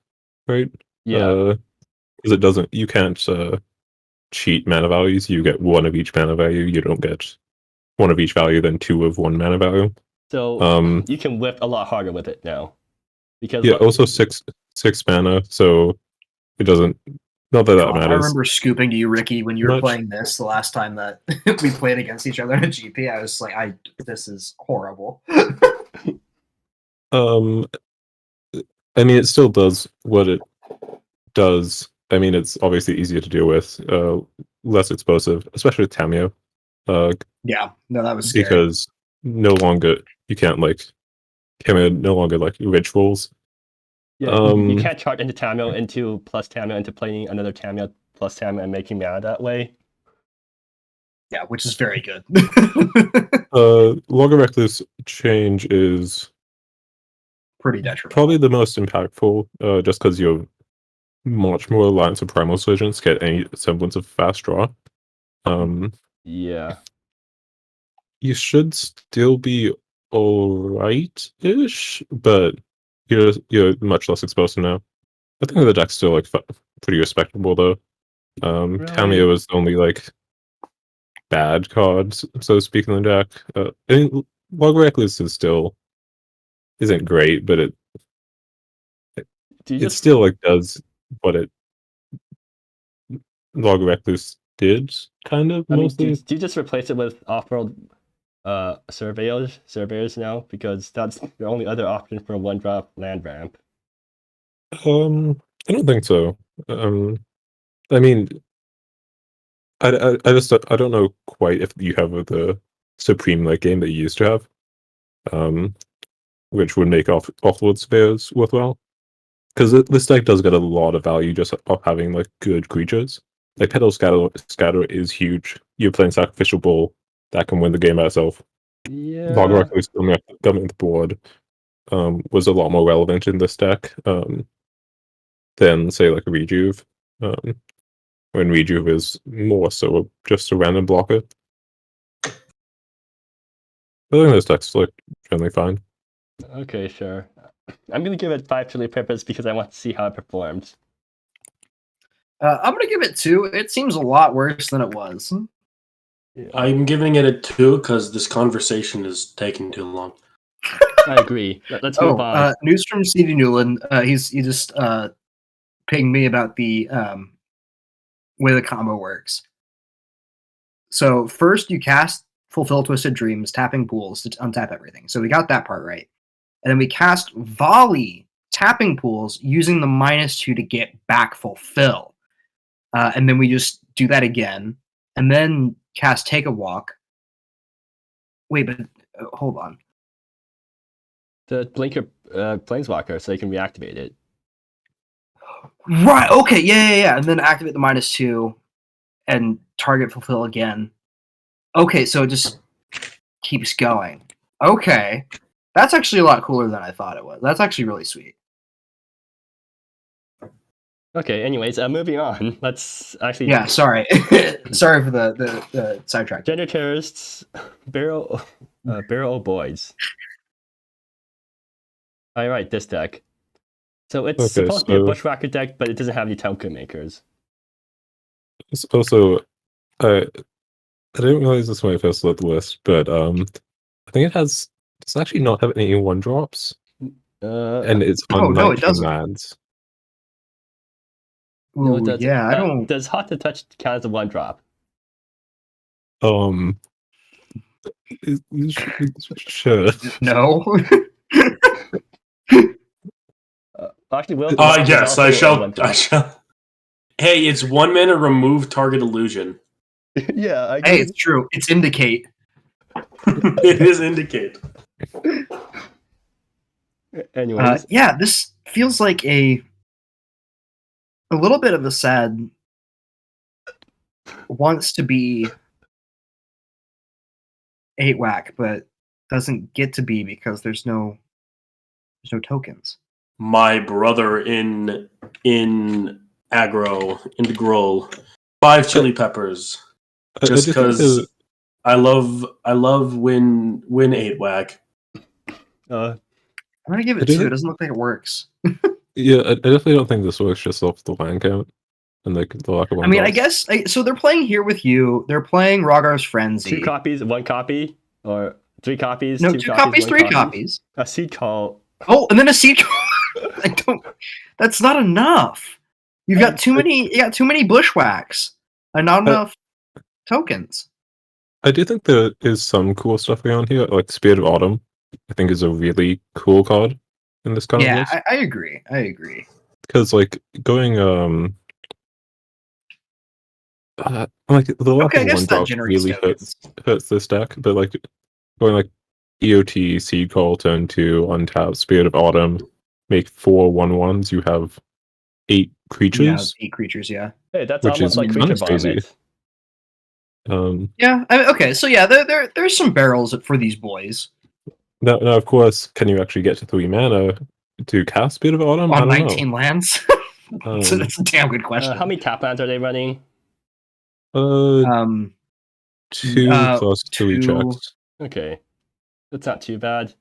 right? Yeah. Because it doesn't, you can't cheat mana values. You get 1 of each mana value. You don't get 1 of each value, then 2 of 1 mana value. So you can whip a lot harder with it now. Because Yeah, also 6 mana, so it doesn't, not that God, I matters remember scooping to you, Ricky, when you were much. playing this the last time that we played against each other in a GP. I was like, this is horrible. I mean, it still does what it does. I mean, it's obviously easier to deal with, less explosive, especially with Tamio. Yeah, no, that was scary. Because no longer you can't like Tamio no longer like rituals. yeah, you can't chart into Tamio into plus Tamio into playing another Tamio plus Tamio and making mana that way. Yeah, which is very good. Log of Reckless change is Pretty detrimental. probably the most impactful, just because you're much more reliant on Primal Surgeons to get any semblance of fast draw. Yeah. You should still be alright-ish, but you're much less exposed now. I think the deck's still like pretty respectable though. Tamio is the only like bad card, so to speak, in the deck. I mean, Log Reckless isn't great, but it still like does what it Log Reckless did, kind of, mostly. Do you just replace it with off-world surveyors now? Because that's the only other option for a 1-drop land ramp. I don't think so. I mean, I don't know quite if you have the Supreme like game that you used to have, which would make offload surveyors worthwhile. Because this deck does get a lot of value just off having like good creatures. Like Petal Scatter is huge. You're playing Sacrificial Bull that can win the game by itself. Yeah. Log Reckless coming to the board was a lot more relevant in this deck than say like a Rejuve. When Rejuve is more so just a random blocker. I think this deck's like generally fine. Okay, sure. I'm gonna give it 5 chili peppers because I want to see how it performs. I'm gonna give it 2. It seems a lot worse than it was. Yeah. I'm giving it a 2 because this conversation is taking too long. I agree. Let's move on. News from CD Newland. He just pinged me about the way the combo works. So first you cast Fulfill Twisted Dreams, tapping pools to untap everything. So we got that part right. And then we cast Volley, tapping pools, using the -2 to get back Fulfill. And then we just do that again. And then cast Take a Walk. Wait, but hold on. To blink your Planeswalker so you can reactivate it. Right, okay, yeah. And then activate the -2 and target Fulfill again. Okay, so it just keeps going. Okay. That's actually a lot cooler than I thought it was. That's actually really sweet. Okay, anyways, moving on. Let's actually... Yeah, sorry. Sorry for the sidetrack. Gender Terrorists, Barrel Boys. I write this deck. So it's supposed to be a Bushwhacker deck, but it doesn't have any token makers. Also, I didn't realize this when I first looked at the list, but I think does actually not have any 1-drops. And it's on 19 lands. Ooh, no, yeah, I don't. Does Hot to Touch count as a 1-drop? Sure. No. Actually, Will. Yes, I shall. Hey, it's 1 mana, remove target illusion. Yeah. Hey, it's true. It's Indicate. It is Indicate. Anyways. Yeah, this feels like a little bit of a sad wants to be 8 whack, but doesn't get to be because there's no tokens. My brother in aggro, in the Groll, 5 chili peppers. Just because I love win 8 whack. Uh, I'm gonna give it 2. It doesn't look like it works. Yeah, I definitely don't think this works just off the land count and the lack of one. I mean, I guess so. They're playing Here With You. They're playing Rogar's Frenzy. 2 copies, 1 copy, or 3 copies. No, 2 2 copies, 3 1 copies. A seed call. Oh, and then a seed call. I don't. That's not enough. You've got too many. You got too many bushwhacks and not enough tokens. I do think there is some cool stuff going on here. Like Spirit of Autumn, I think is a really cool card in this kind of list. Yeah, I agree. I agree. Because like going like the lack of one drop really hurts this deck, but like going like EOT, Seed Call, turn 2, untap, Spirit of Autumn, make 4 1/1s. You have 8 creatures. Yeah, 8 creatures. Yeah. Hey, that's almost like creature vomit. Yeah. I mean, okay. So yeah, there's some barrels for these boys. Now, of course, can you actually get to 3 mana to cast Spirit of Autumn on 19 lands? So that's a damn good question. How many tap lands are they running? 2 plus 2 checks. Okay, that's not too bad.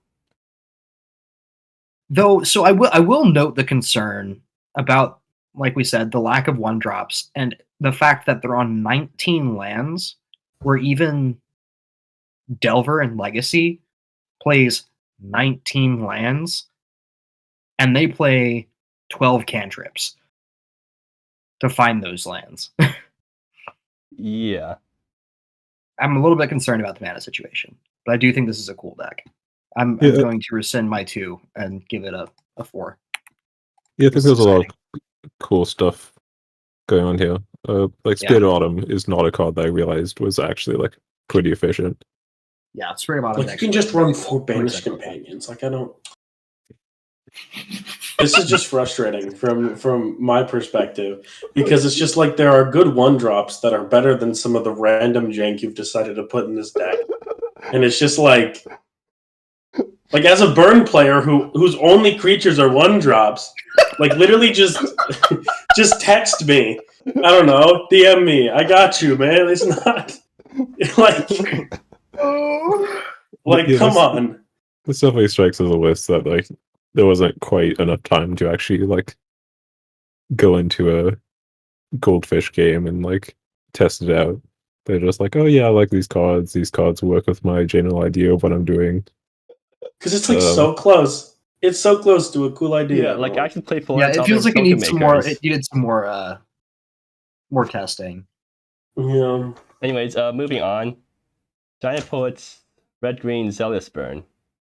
Though, so I will note the concern about, like we said, the lack of 1-drops and the fact that they're on 19 lands, where even Delver and Legacy plays 19 lands, and they play 12 cantrips to find those lands. Yeah. I'm a little bit concerned about the mana situation, but I do think this is a cool deck. I'm going to rescind my 2 and give it a 4. Yeah, I think there's a lot of cool stuff going on here. Like Spirit of Autumn is not a card that I realized was actually like pretty efficient. Yeah, Spirit of Autumn. Like you can just run 4 Banished Companions. Like I don't. This is just frustrating from my perspective, because it's just like there are good 1-drops that are better than some of the random jank you've decided to put in this deck, and it's just like as a burn player whose only creatures are 1-drops, like literally just text me. I don't know, DM me. I got you, man. It's not like come on. This definitely strikes as a list that like there wasn't quite enough time to actually like go into a goldfish game and like test it out. They're just like, oh yeah, I like these cards. These cards work with my general idea of what I'm doing. Because it's like so close. It's so close to a cool idea. Yeah, like I should play for. Yeah, it feels like it needs some more. It needed some more testing. Yeah. Anyways, moving on. Giant Poets, Red Green Zealous Burn.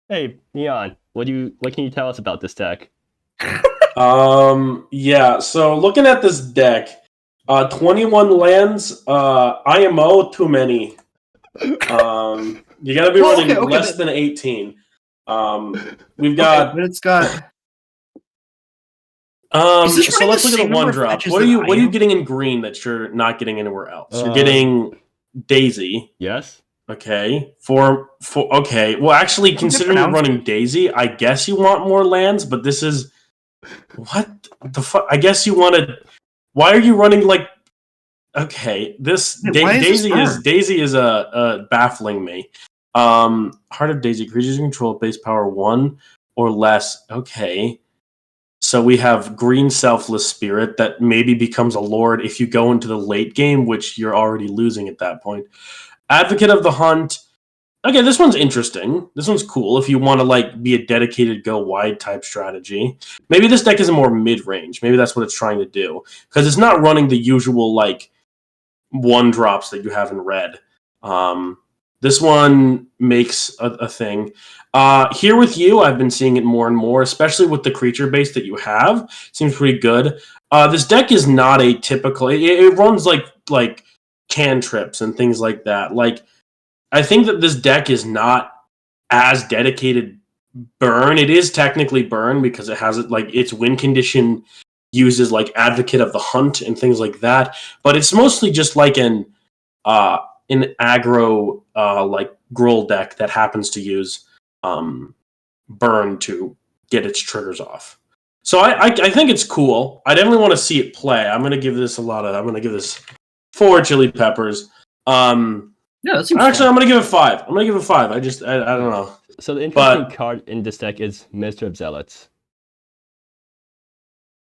Hey, Neon, what can you tell us about this deck? Yeah, so looking at this deck, 21 lands, IMO too many. You gotta be running less than 18. We've got but it's got so let's look at the 1-drop. What are you getting in green that you're not getting anywhere else? You're getting Daisy. Yes. Okay. Okay. Well, actually, considering you're running Daisy, I guess you want more lands, but this is what the fuck? I guess you wanted. Why are you running like? Okay, Daisy is baffling me. Heart of Daisy, creatures you control base power 1 or less. Okay. So we have Green Selfless Spirit that maybe becomes a Lord if you go into the late game, which you're already losing at that point. Advocate of the Hunt. Okay, this one's interesting. This one's cool if you want to like be a dedicated go wide type strategy. Maybe this deck is more mid-range. Maybe that's what it's trying to do. Because it's not running the usual like 1-drops that you have in red. This one makes a thing. Here with You, I've been seeing it more and more, especially with the creature base that you have. Seems pretty good. This deck is not a typical. It runs like cantrips and things like that. Like, I think that this deck is not as dedicated burn. It is technically burn because it has its win condition uses like Advocate of the Hunt and things like that. But it's mostly just like an aggro like Gruul deck that happens to use Burn to get its triggers off. So I think it's cool. I definitely want to see it play. I'm gonna give this 4 chili peppers. Yeah, that seems Actually, fun. I'm gonna give it 5. I don't know. So the interesting card in this deck is Minister of Zealots.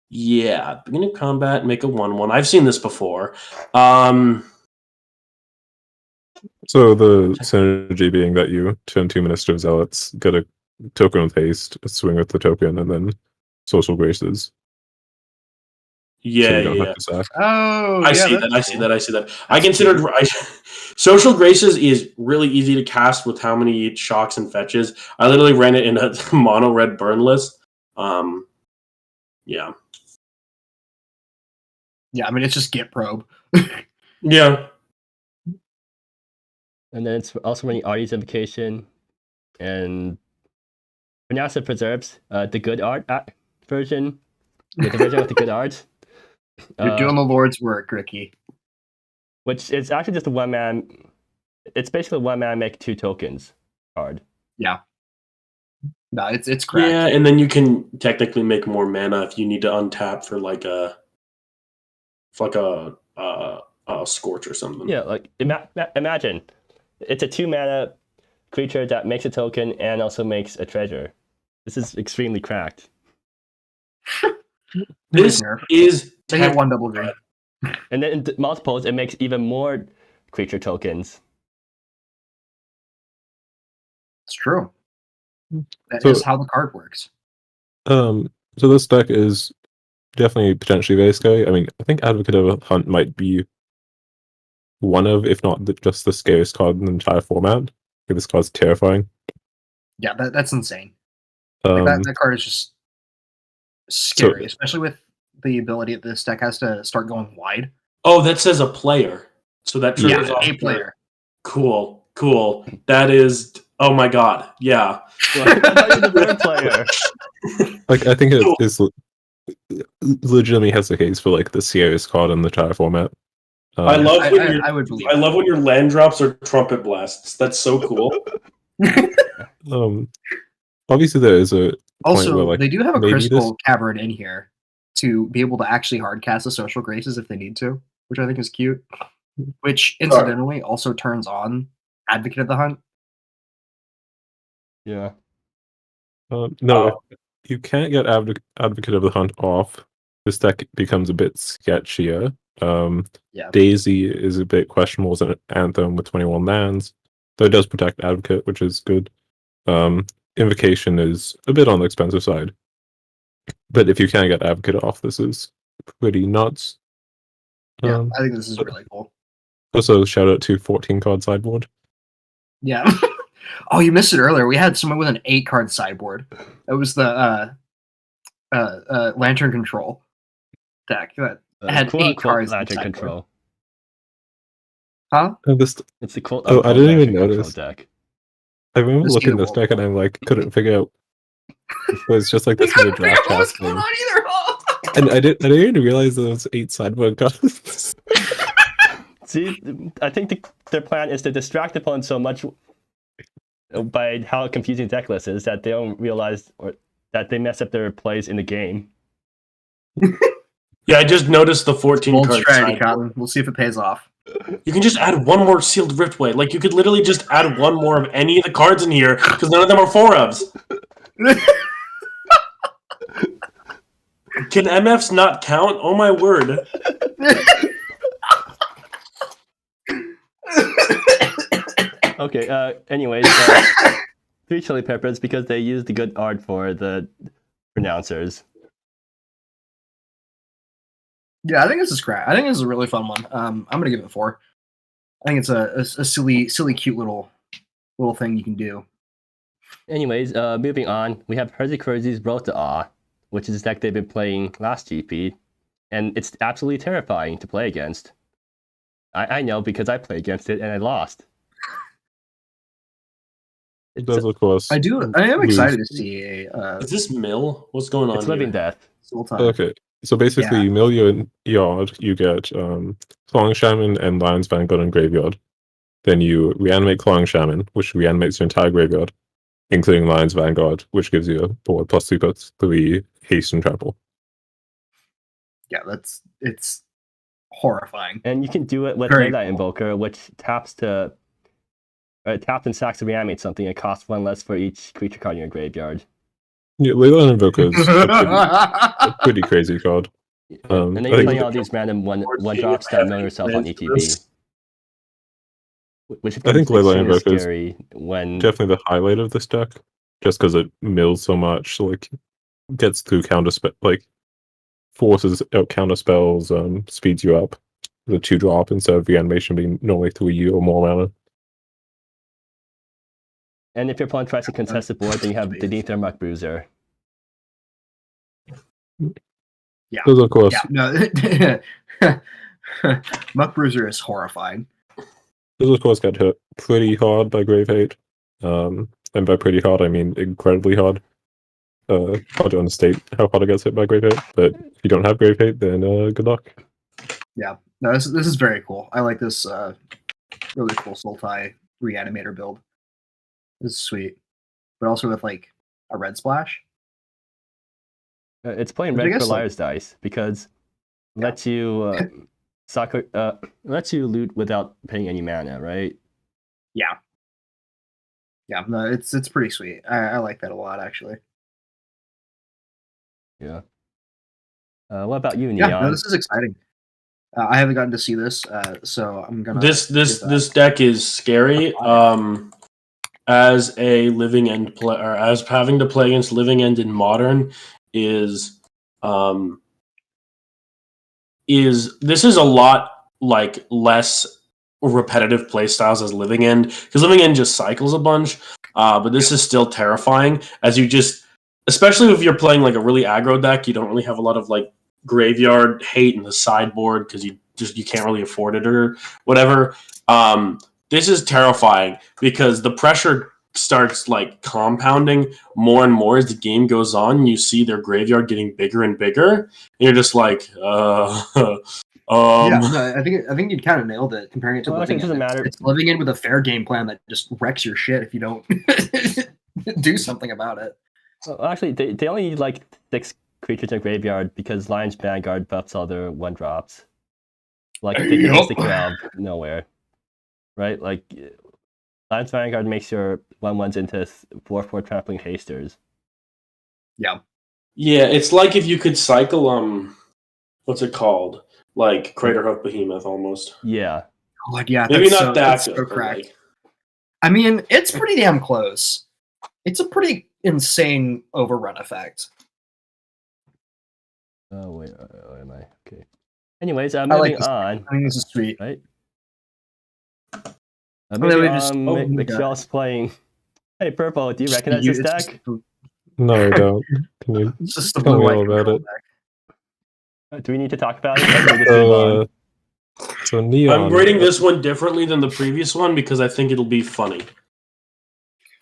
Yeah, beginning of combat, make a 1/1. I've seen this before. So the synergy being that you turn 2 Minister of Zealots, get a token with haste, swing with the token, and then Social Graces. So Yeah, you don't yeah. have to sack. Oh, I see that. I considered Social Graces is really easy to cast with how many shocks and fetches. I literally ran it in a mono red burn list. Yeah. Yeah, I mean, it's just Git Probe. Yeah. And then it's also running Artie's Invocation and Pronounced Preserves, the good art version. The version with the good art. You're doing the Lord's work, Ricky. Which is actually just a one-man... It's basically one-man make 2 tokens card. Yeah. No, it's cracked. Yeah, and then you can technically make more mana if you need to untap for like a Scorch or something. Yeah, like imagine it's a 2-mana creature that makes a token and also makes a treasure. This is extremely cracked. This is They get 1 double green. And then in multiples, it makes even more creature tokens. It's true. That is how the card works. So this deck is definitely potentially very scary. I mean, I think Advocate of the Hunt might be one of, if not just the scariest card in the entire format. This card's terrifying. Yeah, that's insane. Like that card is just scary, especially with the ability that this deck has to start going wide. Oh, that says a player. So that triggers off a player. Cool. That is... Oh my god. Yeah. The bird player. Like, I think it is legitimately has the case for like the scariest card in the entire format. I love when your land drops are trumpet blasts. That's so cool. Obviously there is a also where, like, they do have a maybe crystal cavern in here to be able to actually hard cast the Social Graces if they need to, which I think is cute. Which incidentally also turns on Advocate of the Hunt. Yeah. No, you can't get Advocate of the Hunt off. This deck becomes a bit sketchier. Daisy is a bit questionable as an Anthem with 21 lands, though it does protect Advocate, which is good. Invocation is a bit on the expensive side, but if you can get Advocate off, this is pretty nuts. Yeah, I think this is really cool. Also, shout out to 14 card sideboard. Yeah. Oh, you missed it earlier. We had someone with an 8-card sideboard. It was the Lantern Control deck that had 8 cards. Lantern Control. Huh? It's the quote. I didn't even notice. Deck. I remember looking at this deck and I'm like, couldn't figure out. It was just like this little draft cast thing. And I didn't even realize there was 8 sideboard cards. See, I think their plan is to distract opponents so much by how confusing Decklist is that they don't realize or that they mess up their plays in the game. Yeah, I just noticed the 14 Bold card strategy, Cotton. We'll see if it pays off. You can just add 1 more Sealed Riftway. Like, you could literally just add 1 more of any of the cards in here, because none of them are 4-ofs. Can MFs not count? Oh my word. Okay, anyways, 3 chili peppers because they used the good art for the pronouncers. Yeah, I think this is great. I think this is a really fun one. I'm gonna give it 4. I think it's a silly, cute little thing you can do. Anyways, moving on, we have Hersey Road to Awe, which is a deck they've been playing last GP, and it's absolutely terrifying to play against. I know because I played against it and I lost. It does look close. I am excited to see a. Is this Mill? What's going on? It's Living here? Death. Sultan. Okay. So basically, Yeah. you mill your yard, you get Clawing Shaman and Lion's Vanguard and Graveyard. Then you reanimate Clawing Shaman, which reanimates your entire graveyard, including Lion's Vanguard, which gives you a board plus 3 haste and trample. Yeah, it's horrifying. And you can do it with Very Leyline cool. Invoker, which taps and sacks to reanimate something. It costs 1 less for each creature card in your graveyard. Yeah, Leyline Invoker is a pretty crazy card. And then I you're think- playing all these random one drops that mill yourself on ETB. Which I think becomes Leyline extremely Invoker is scary when definitely the highlight of this deck, just because it mills so much, like gets through forces out counter spells, speeds you up. The 2-drop instead of reanimation being normally 3 or more mana. and if your opponent tries to contest the board, then you have the Nether Muck Bruiser. Yeah. Those, of course, Yeah, no. Muck Bruiser is horrifying. those of course get hit pretty hard by Grave Hate. And by pretty hard, I mean incredibly hard. Hard to understate how hard it gets hit by Grave Hate, but if you don't have Grave Hate, then good luck. Yeah, no, this is very cool. I like this really cool Sultai Reanimator build. This is sweet, but also with like a red splash. It's playing Which I red for guess, like- Liar's Dice because it lets you lets you loot without paying any mana, right? Yeah, no, it's pretty sweet. I like that a lot actually. Yeah. What about you, Neon? Yeah, no, this is exciting. I haven't gotten to see this, so I'm gonna. This deck is scary. As a living end player, or as having to play against living end in modern, is this is a lot like less repetitive play styles as living end, because living end just cycles a bunch. But this is still terrifying as you just, especially if you're playing like a really aggro deck, you don't really have a lot of like graveyard hate in the sideboard because you can't really afford it or whatever. This is terrifying because the pressure starts like compounding more and more as the game goes on. You see their graveyard getting bigger and bigger, and you're just like, Yeah, no, I think you kind of nailed it. Comparing it to Well, I living think it doesn't in. matter. It's living in with a fair game plan that just wrecks your shit if you don't do something about it. Well, actually, they only need like 6 creatures in graveyard because Lion's Vanguard buffs all their 1-drops. Like they can instantly kill out of nowhere, right? Like Lion's Vanguard makes your 1/1s into 4/4 trampling hasters. Yeah, it's like if you could cycle what's it called? Like Craterhoof Behemoth almost. Yeah. oh, yeah, Maybe that's not that that's good, so but, cracked. like, I mean, it's pretty damn close. It's a pretty insane overrun effect. Oh wait, where am I? Okay. Anyways, I moving like this. on. I think this is sweet. Right. then Moving we just- on, oh my Michelle's playing. Hey, Purple, do you recognize You- this it's deck? just- No, I don't. Can you It's just the Tell me blue-white all about control it. deck. Do we need to talk about it? Or can we just move on? So Neon. I'm grading this one differently than the previous one because I think it'll be funny.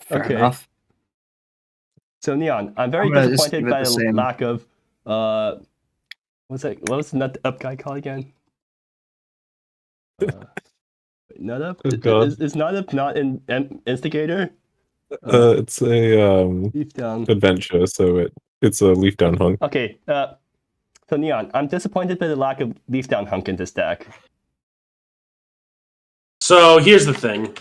Fair Okay. enough. So Neon, I'm very I'm gonna just disappointed give it by the the same. lack of what was the nut up guy called again? Nut up? Oh, God. Is nut up not an instigator? It's a Deep down. adventure, so it's a leaf down hunk. Okay, so Neon, I'm disappointed by the lack of leaf down hunk in this deck. So here's the thing.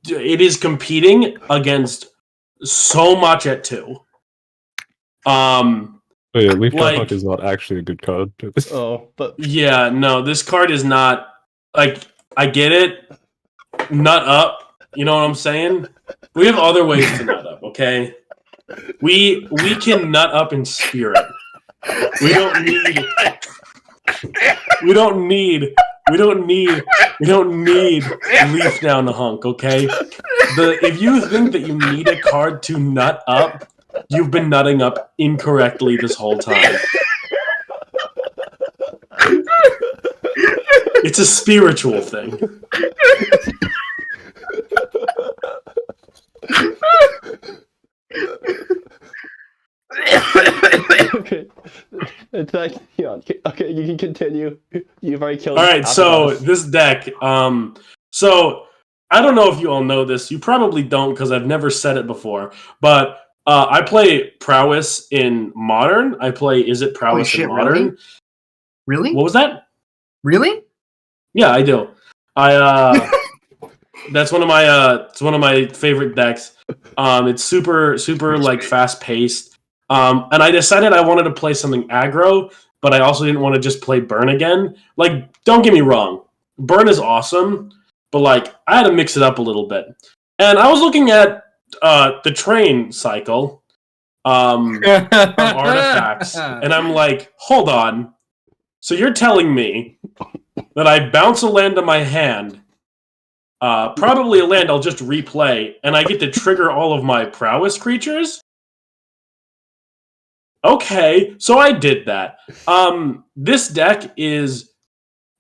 It is competing against so much at 2. Oh yeah, leaf down Like- hunk is not actually a good card. Oh, but Yeah, no, this card is not like, I get it. Nut up, you know what I'm saying? We have other ways to nut up, okay? We can nut up in spirit. We don't need leaf down the hunk, okay? If you think that you need a card to nut up, you've been nutting up incorrectly this whole time. It's a spiritual thing. Okay. It's like, okay, you can continue. You've already killed. All right, half so of us. this deck, so I don't know if you all know this. You probably don't because I've never said it before. But I play Prowess in Modern. I play Is It Prowess shit, in Modern. Really? What was that? Really? Yeah, I do. That's one of my it's one of my favorite decks. It's super like fast paced. And I decided I wanted to play something aggro, but I also didn't want to just play Burn again. Like, don't get me wrong, Burn is awesome, but like I had to mix it up a little bit. And I was looking at the train cycle of artifacts, and I'm like, hold on. So you're telling me that I bounce a land to my hand, probably a land I'll just replay, and I get to trigger all of my prowess creatures? Okay, so I did that. This deck is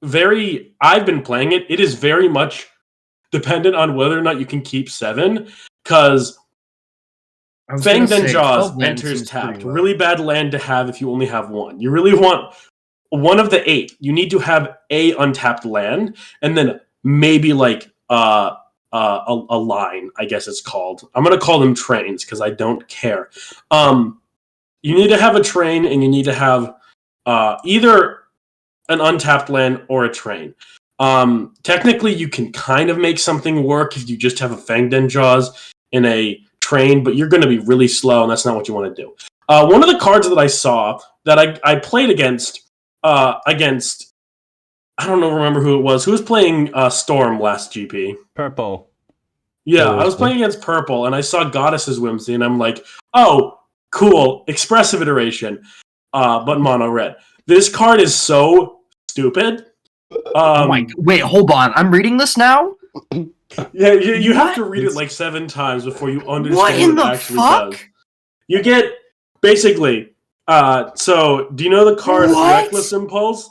very... I've been playing it. It is very much dependent on whether or not you can keep 7, because Fanged and Jaws enters tapped. Really bad land to have if you only have 1. You really want one of the 8. You need to have a untapped land, and then maybe like a line, I guess it's called. I'm going to call them trains because I don't care. You need to have a train, and you need to have either an untapped land or a train. Technically, you can kind of make something work if you just have a Fanged and Jaws in a train, but you're going to be really slow, and that's not what you want to do. One of the cards that I saw that I played against, I don't remember who it was. Who was playing Storm last GP? Purple. Yeah, I was playing against Purple, and I saw Goddess's Whimsy, and I'm like, oh, cool, expressive iteration, but mono red. This card is so stupid. Wait, hold on. I'm reading this now? Yeah, you have to read it like 7 times before you understand what it actually does. You get, basically, so do you know the card Reckless Impulse?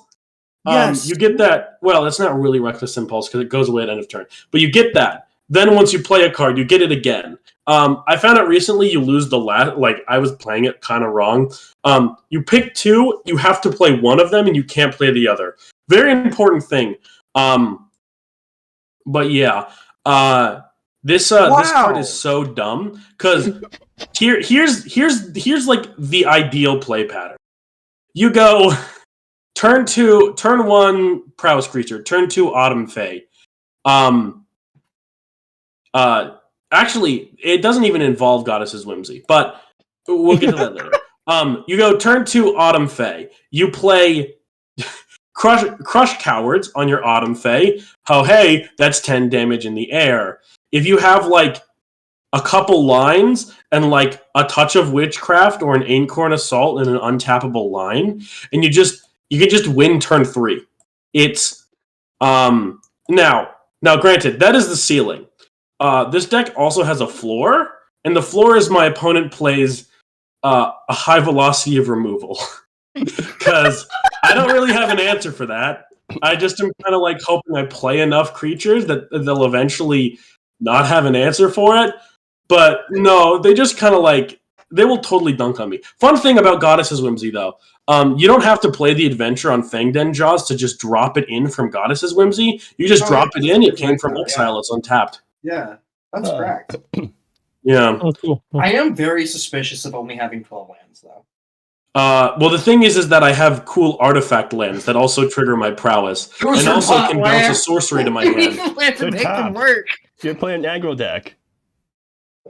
Yes. You get that. Well, it's not really Reckless Impulse because it goes away at end of turn. But you get that. Then once you play a card, you get it again. I found out recently you lose the last. Like, I was playing it kind of wrong. You pick 2, you have to play one of them, and you can't play the other. Very important thing. But yeah, this card is so dumb because here's like the ideal play pattern. You go. Turn 1, Prowess creature. Turn 2, Autumn Fae. Actually, it doesn't even involve Goddess's Whimsy, but we'll get to that later. You go turn 2, Autumn Fae. You play Crush Cowards on your Autumn Fae. Oh, hey, that's 10 damage in the air. If you have like a couple lines and like a Touch of Witchcraft or an Aincorn Assault and an untappable line, and you can just win turn 3. It's now granted, that is the ceiling. This deck also has a floor, and the floor is my opponent plays a high velocity of removal. Because I don't really have an answer for that. I just am kind of like hoping I play enough creatures that they'll eventually not have an answer for it. But no, they just kind of like, they will totally dunk on me. Fun thing about Goddess's Whimsy, though. You don't have to play the adventure on Fanged and Jaws to just drop it in from Goddess's Whimsy. You just drop it in, it came from exile, it's untapped. Yeah, that's correct. Yeah. Oh, cool. I am very suspicious of only having 12 lands, though. Well, the thing is that I have cool artifact lands that also trigger my prowess, and also can bounce a sorcery to my hand. To make them work. You're playing an aggro deck.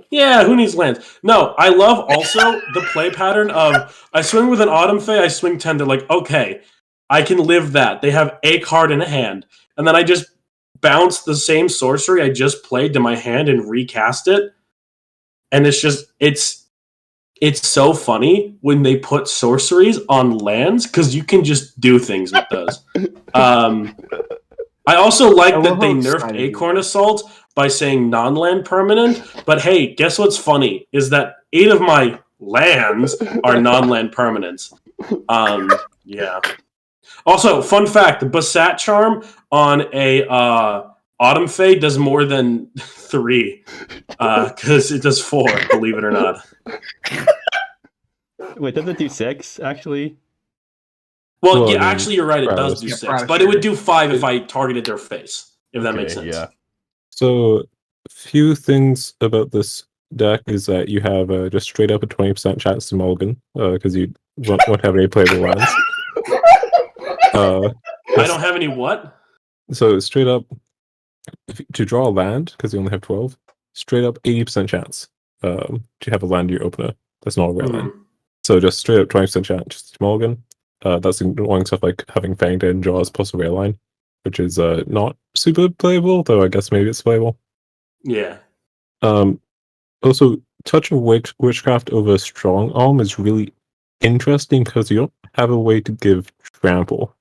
Yeah, who needs lands? No, I love also the play pattern of I swing with an Autumn Fae, I swing 10. They're like, okay, I can live that. They have a card in a hand, and then I just bounce the same sorcery I just played to my hand and recast it. And it's just it's so funny when they put sorceries on lands because you can just do things with those. I also like that they nerfed Acorn Assault by saying non-land permanent, but hey, guess what's funny is that 8 of my lands are non-land permanents. Yeah. Also, fun fact, the Basat Charm on a Autumn Fae does more than 3, because it does 4, believe it or not. Wait, does it do 6 actually? Well, Well, yeah, I mean, actually, you're right. It does prowess. do Yeah, 6, prowess but it would trigger. do 5 if I targeted their face. If that makes Okay, sense. yeah. So, few things about this deck is that you have just straight up a 20% chance to mulligan because you won't have any playable lands. I don't have any what? So straight up, to draw a land because you only have 12, straight up 80% chance to have a land in your opener. That's not a rare land. So just straight up 20% chance to mulligan. That's ignoring stuff like having Fanged in draws plus a rare line, which is not super playable, though I guess maybe it's playable. Yeah. Also, Touch of Witchcraft over Strong Arm is really interesting because you don't have a way to give trample.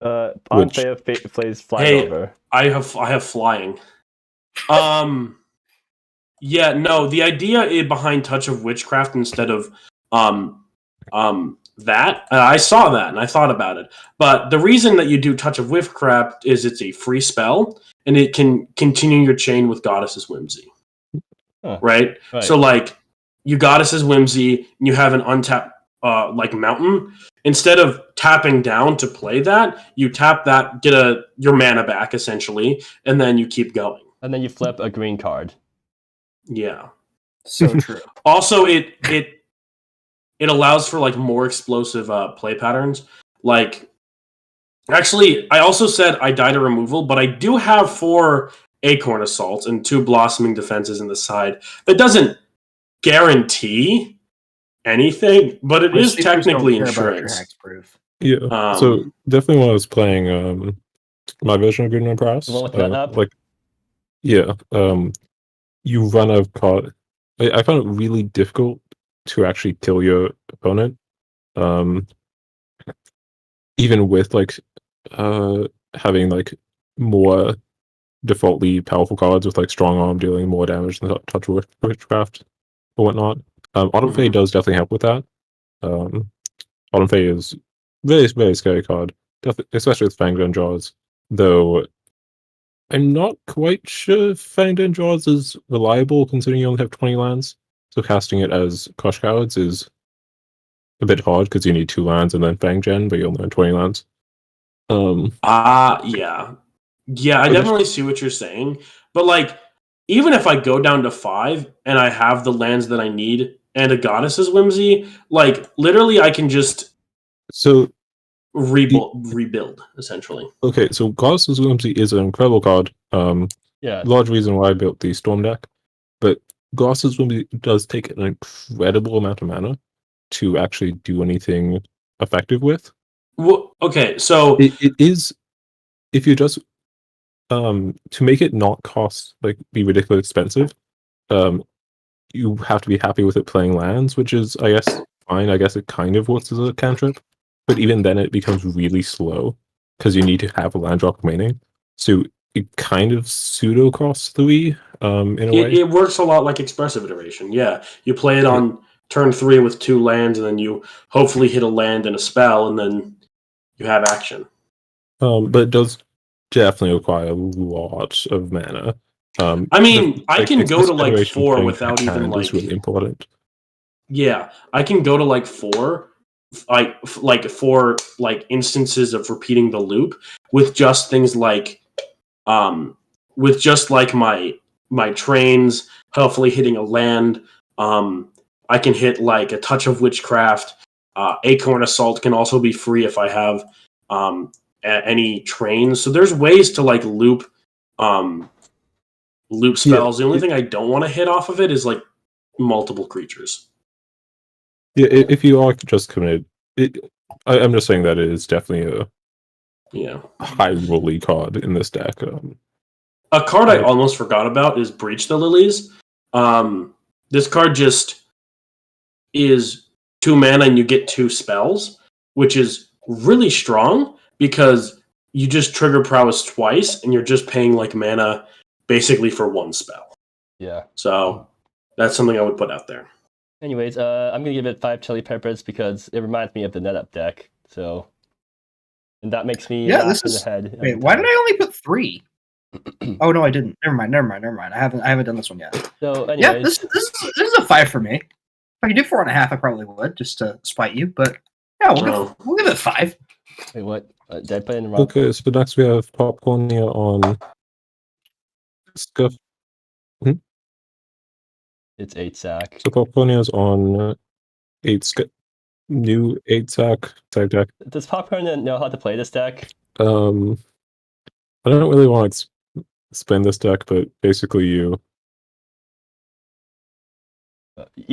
Ponfea plays flying over. I have flying. Yeah, no, the idea behind Touch of Witchcraft instead of that, I saw that and I thought about it. But the reason that you do Touch of Witchcraft is it's a free spell and it can continue your chain with Goddess's Whimsy. Right? So like you Goddess's Whimsy and you have an untapped like mountain. Instead of tapping down to play that, you tap that, get your mana back essentially, and then you keep going. And then you flip a green card. Yeah. So true. Also, it allows for like more explosive play patterns. Like, actually, I also said I die to removal, but I do have 4 Acorn Assaults and 2 Blossoming Defenses in the side. That doesn't guarantee anything, but it is technically insurance. Yeah. So definitely when I was playing my version of Goodman Prowess, like yeah, you run out of card. I found it really difficult to actually kill your opponent. Even with like having like more defaultly powerful cards with like Strong Arm dealing more damage than Touch of Witchcraft or whatnot. Autumn Fade does definitely help with that. Autumn Fade is very, very scary card, especially with Fanged in Jaws. Though I'm not quite sure Fanged in Jaws is reliable considering you only have 20 lands. So casting it as Crush Cowards is a bit hard because you need 2 lands and then Fang Gen, but you only have 20 lands. Yeah. Yeah, I definitely see what you're saying. But like, even if I go down to 5 and I have the lands that I need and a Goddess's Whimsy, like literally I can just rebuild essentially. Okay, so Goddess's Whimsy is an incredible card. Yeah. Large reason why I built the Storm deck. But Goddess's Whimsy does take an incredible amount of mana to actually do anything effective with. Well, okay, so it is, if you just to make it not cost like be ridiculously expensive, you have to be happy with it playing lands, which is I guess fine. I guess it kind of works as a cantrip, but even then it becomes really slow because you need to have a land drop remaining. So it kind of pseudo costs 3 in a way. It works a lot like Expressive Iteration. Yeah, you play it on turn 3 with 2 lands, and then you hopefully hit a land and a spell, and then you have action. But it does definitely require a lot of mana. I mean, I can go to like 4 without even like. Is really important. Yeah, I can go to like 4, like 4 like instances of repeating the loop with just things like, with just like my trains, hopefully hitting a land. I can hit like a Touch of Witchcraft. Acorn Assault can also be free if I have any trains. So there's ways to like loop spells. Yeah, the only thing I don't want to hit off of it is like multiple creatures. Yeah, if you are just committed, I'm just saying that it is definitely a high rolly card in this deck. A card I almost forgot about is Breach the Lilies. This card just is 2 mana and you get 2 spells, which is really strong because you just trigger prowess twice and you're just paying like mana basically for 1 spell. Yeah. So that's something I would put out there. Anyways, I'm gonna give it 5 chili peppers because it reminds me of the NetUp deck. So, and that makes me laugh in the head. Wait, why did I only put 3? Oh no, I didn't. Never mind. I haven't done this one yet. So, anyways, yeah, this is a 5 for me. I could do 4.5, I probably would, just to spite you. But yeah, we'll give it 5. Wait, what? Did I put in the wrong? Okay, so next we have Popcornia on Scuff. It's 8 sack. So Popcornia's on new 8 sack side deck. Does Popcorn know how to play this deck? I don't really want to explain this deck, but basically you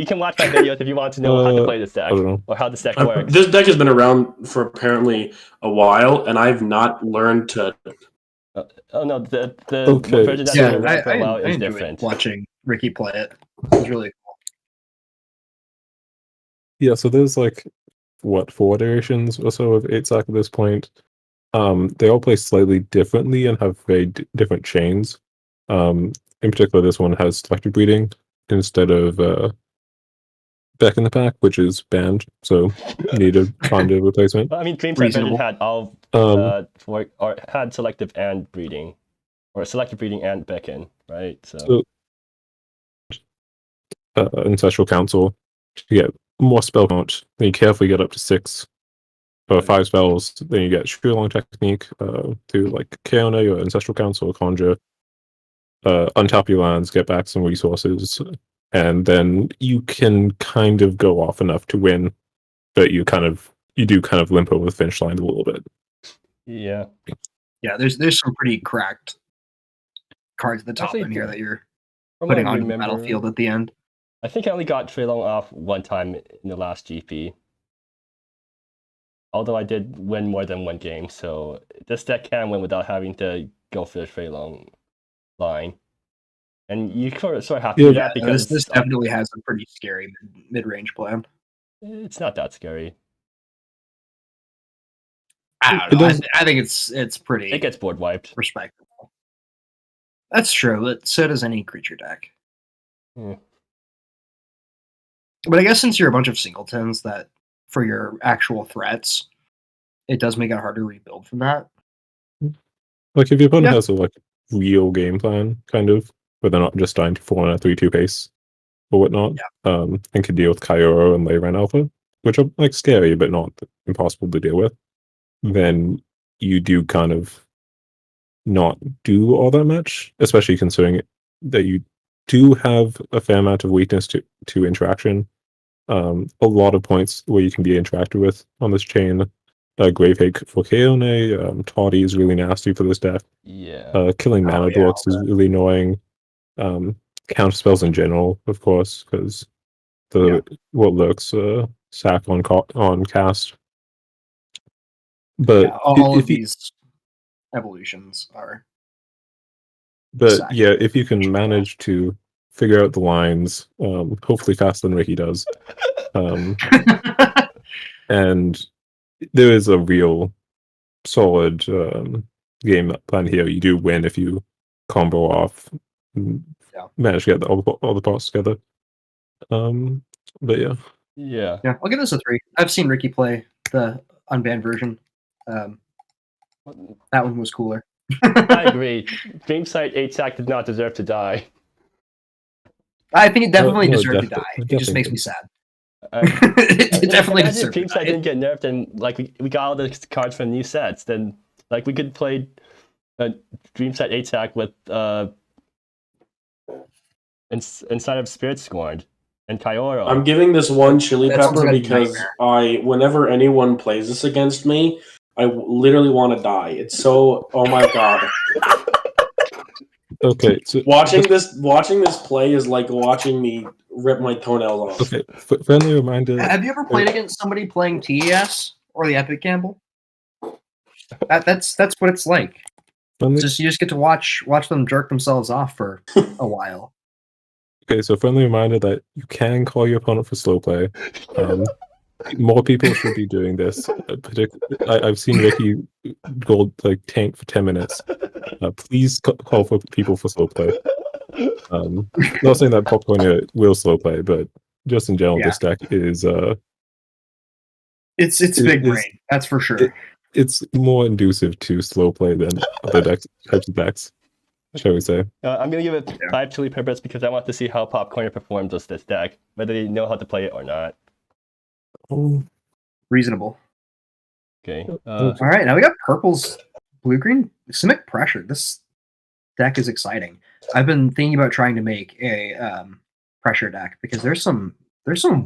can watch my videos if you want to know how to play this deck I don't know. or how this deck works. This deck has been around for apparently a while, and I've not learned to. Oh no, the Okay. version that's Yeah, been around for a while I is enjoyed different. watching Ricky play it. It was really cool. Yeah, so there's like 4 iterations or so of 8 sack at this point. They all play slightly differently and have very different chains. In particular, this one has selective breeding instead of back in the pack, which is banned, so you need to find a replacement. I mean, Dreamsight version Reasonable. had all or had selective and breeding, or selective breeding and beacon, right? So Ancestral Council to get more spell count. Then you carefully get up to 6 or 5 spells. Then you get Sure Long Technique to like Keone or Ancestral Council or Conjure. Untap your lands, get back some resources, and then you can kind of go off enough to win, but you do kind of limp over the finish line a little bit. yeah. Yeah, there's some pretty cracked cards at the top Actually, in here that you're From what putting I on the remember, battlefield at the end. I think I only got Treylong off one time in the last GP. Although I did win more than one game, so this deck can win without having to go for the Treylong line. And you sort of have to do that because this definitely has a pretty scary mid-range plan. it's not that scary. I don't know. I think it's pretty It gets board wiped. respectable. That's true, but so does any creature deck. Yeah. But I guess since you're a bunch of singletons, that for your actual threats, it does make it hard to rebuild from that. Like if your opponent has a like real game plan, kind of, where they're not just dying to fall on a 3/2 pace or whatnot, and can deal with Kyoro and Leyran Alpha, which are like scary but not impossible to deal with, then you do kind of not do all that much, especially considering that you do have a fair amount of weakness to interaction. A lot of points where you can be interacted with on this chain. Gravehake for Keone, Toddy is really nasty for this deck. Yeah. Killing mana blocks is really annoying. Counter spells in general, of course, because what looks sack on cast. But all of these evolutions are. But sack. yeah, if you can manage to figure out the lines, hopefully faster than Ricky does, and there is a real solid game plan here. You do win if you combo off, manage to get all the parts together. But yeah, Yeah. I'll give this a 3. I've seen Ricky play the unbanned version. That one was cooler. I agree. Dreamsight 8-sack did not deserve to die. I think it definitely No, deserved to definitely- die. It just definitely makes did. me sad. It definitely imagine if deserved to Dreamsight die. didn't get nerfed and like we got all the cards from new sets, then like we could play a Dreamsight 8-sack with inside of Spirit Scorned and Kyoro. I'm giving this one chili That sounds pepper like a because nightmare. whenever anyone plays this against me, I literally want to die. It's so, oh my god. okay. So Watching this play is like watching me rip my toenails off. okay, friendly reminder. Have you ever played against somebody playing TES or the Epic Gamble? That's what it's like. Friendly, You just get to watch them jerk themselves off for a while. okay, so friendly reminder that you can call your opponent for slow play. More people should be doing this. I've seen Ricky Gold like tank for 10 minutes. Please call for people for slow play. Not saying that Popcornia will slow play, but just in general, this deck is It's big brain, that's for sure. it's more inducive to slow play than other types of decks. shall we say? I'm gonna give it Yeah. 5 chili peppers because I want to see how Popcorner performs with this deck, whether they know how to play it or not. Oh, Reasonable. Okay. All right, now we got purple's blue-green Simic Pressure. This deck is exciting. I've been thinking about trying to make a pressure deck because there's some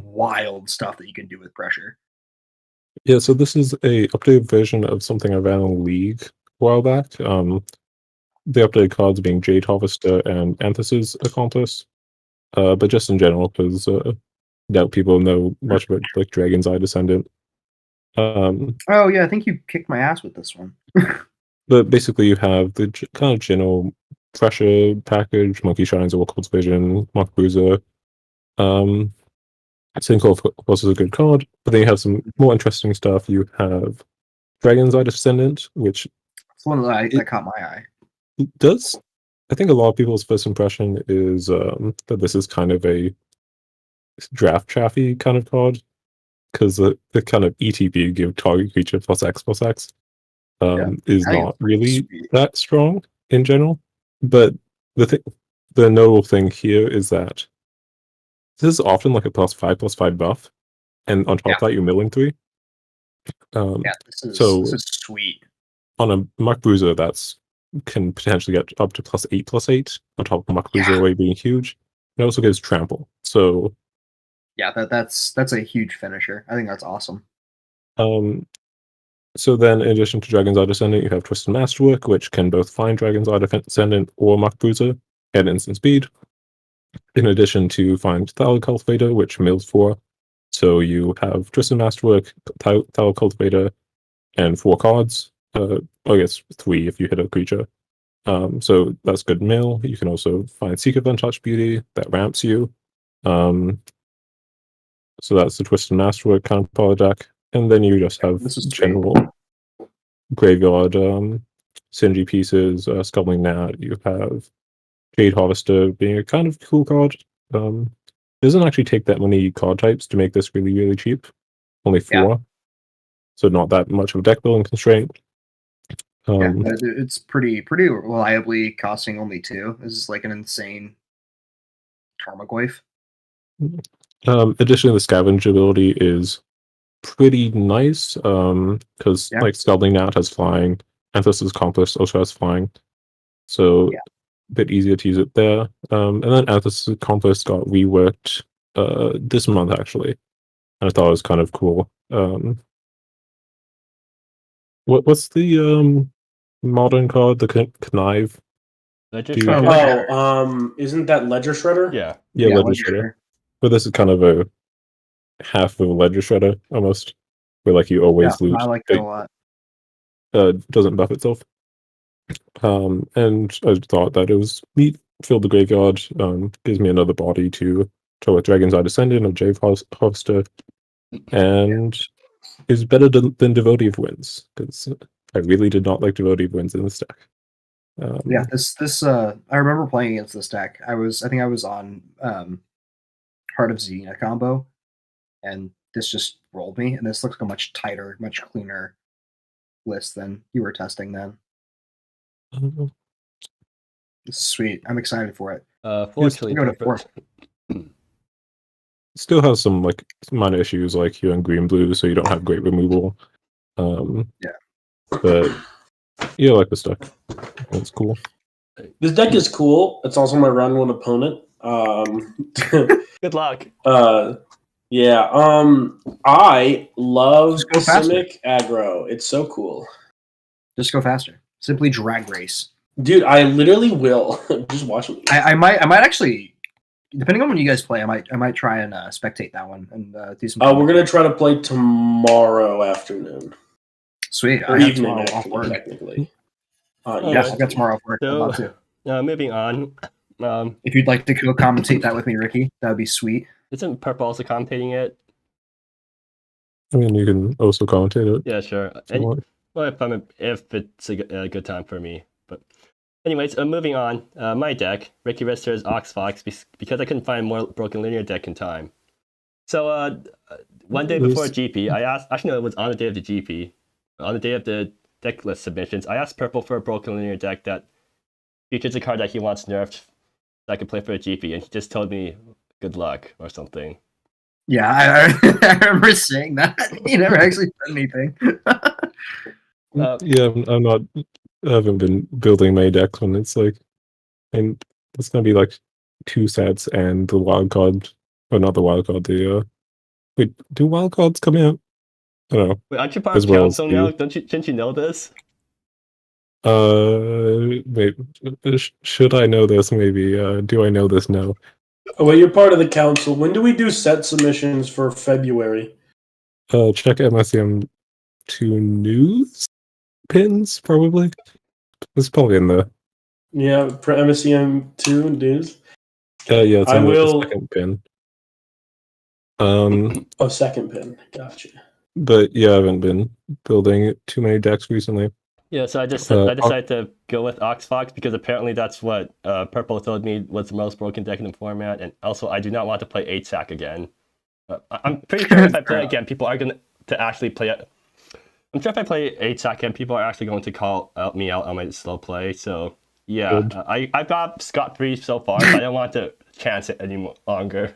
wild stuff that you can do with pressure. yeah. So this is a updated version of something I ran in League a while back. The updated cards being Jade Harvester and Anthus's Accomplice. But just in general, because doubt people know much about like Dragon's Eye Descendant. Oh yeah, I think you kicked my ass with this one. But basically, you have the kind of general pressure package: Monkey Shines, Oracle's Vision, Mark Bruiser. Sinkhole, of course, is a good card, but then you have some more interesting stuff. You have Dragon's Eye Descendant, which It's one that caught my eye. does. I think a lot of people's first impression is that this is kind of a draft chaffy kind of card because the kind of ETB give target creature +X +X is I think not it's pretty really sweet. that strong in general. But the notable thing here is that this is often like a +5/+5 buff, and on top of that, you're milling 3. Yeah, this so is sweet. on a Muck Bruiser, that's can potentially get up to +8/+8 on top of Muck Bruiser already being huge. It also gives trample. So Yeah, that's a huge finisher. I think that's awesome. So then, in addition to Dragon's Eye Descendant, you have Twisted Masterwork, which can both find Dragon's Eye Descendant or Muck Bruiser at instant speed. In addition to find Thal Cultivator, which mills 4. So you have Twisted Masterwork, Thal Cultivator, and 4 cards. I guess 3 if you hit a creature. So that's good mill. You can also find Seek of Untouched Beauty that ramps you. So that's the Twisted Masterwork kind of power deck. And then you just have This is general graveyard synergy pieces, Scubbling Gnat. You have Jade Harvester being a kind of cool card. Doesn't actually take that many card types to make this really, really cheap. Only 4. Yeah. So not that much of a deck building constraint. It's pretty reliably costing only 2. This is like an insane Tarmogoyf. Additionally, the scavenge ability is pretty nice because like Scubbling Gnat has flying, Anthus's Accomplice also has flying, so a bit easier to use it there. And then Anthus's Accomplice got reworked this month actually, and I thought it was kind of cool. What's the modern card? The Connive? Ledger Dude. Shredder? Isn't that Ledger Shredder? Yeah. Ledger Shredder. But this is kind of a half of a Ledger Shredder almost, where like you always lose. I like that a lot. Doesn't buff itself. And I thought that it was neat. Fill the graveyard. Gives me another body to try with Dragon's Eye Descendant or Jade Harvester, and is better than Devotee of Winds because I really did not like Devotee of Winds in this deck. This I remember playing against this deck. I think I was on Heart of Xena combo, and this just rolled me. And this looks like a much tighter, much cleaner list than you were testing then. This is sweet. I'm excited for it. 4 chili go to 4. peppers. Still has some like minor issues like you're in green blue, so you don't have great removal. But yeah, I like this deck. It's cool. This deck is cool. It's also my round 1 opponent. Good luck. Yeah. I love Just go faster. Simic aggro. It's so cool. Just go faster. Simply drag race. Dude, I literally will. Just watch me. I might actually, depending on when you guys play, I might try and spectate that one and do some. We're gonna try to play tomorrow afternoon. Sweet. Or I have evening, tomorrow off actually, work. technically. Yeah, I got tomorrow off work. I'd love So, to. moving on. If you'd like to co-commentate that with me, Ricky, that would be sweet. Isn't Purple also commentating it? I mean, you can also commentate it. Yeah, sure. Well, if it's a good time for me. But anyways, moving on. My deck, RickyRister's Oxfox, because I couldn't find more Broken Linear deck in time. So one day before GP, I asked. Actually, no, it was on the day of the GP. On the day of the deck list submissions, I asked Purple for a Broken Linear deck that features a card that he wants nerfed so I can play for a GP, and he just told me good luck or something. Yeah, I remember saying that. He never actually said anything. Yeah, I'm not. I haven't been building my decks when it's like, and it's gonna be like 2 sets and the wild card, or not the wild card. Wait, do wild cards come out? I don't know. Wait, aren't you part As of well as council now? Didn't you know this? Wait, should I know this? Maybe. Do I know this now? Oh, well, you're part of the council. When do we do set submissions for February? Check MSEM2 news pins probably. It's probably in the. Yeah, for MSEM2 news. Yeah, it's I in will- the second pin. Oh, second pin. Gotcha. But yeah, I haven't been building too many decks recently. Yeah, so I Uh, decided to go with Oxfox because apparently that's what Purple told me was the most broken deck in the format, and also I do not want to play 8-sack again. I'm pretty sure if I play again, people are going to actually play it. I'm sure if I play 8-sack again, people are actually going to call me out on my slow play. So yeah, Good. I've got scot-free so far, but I don't want to chance it any longer.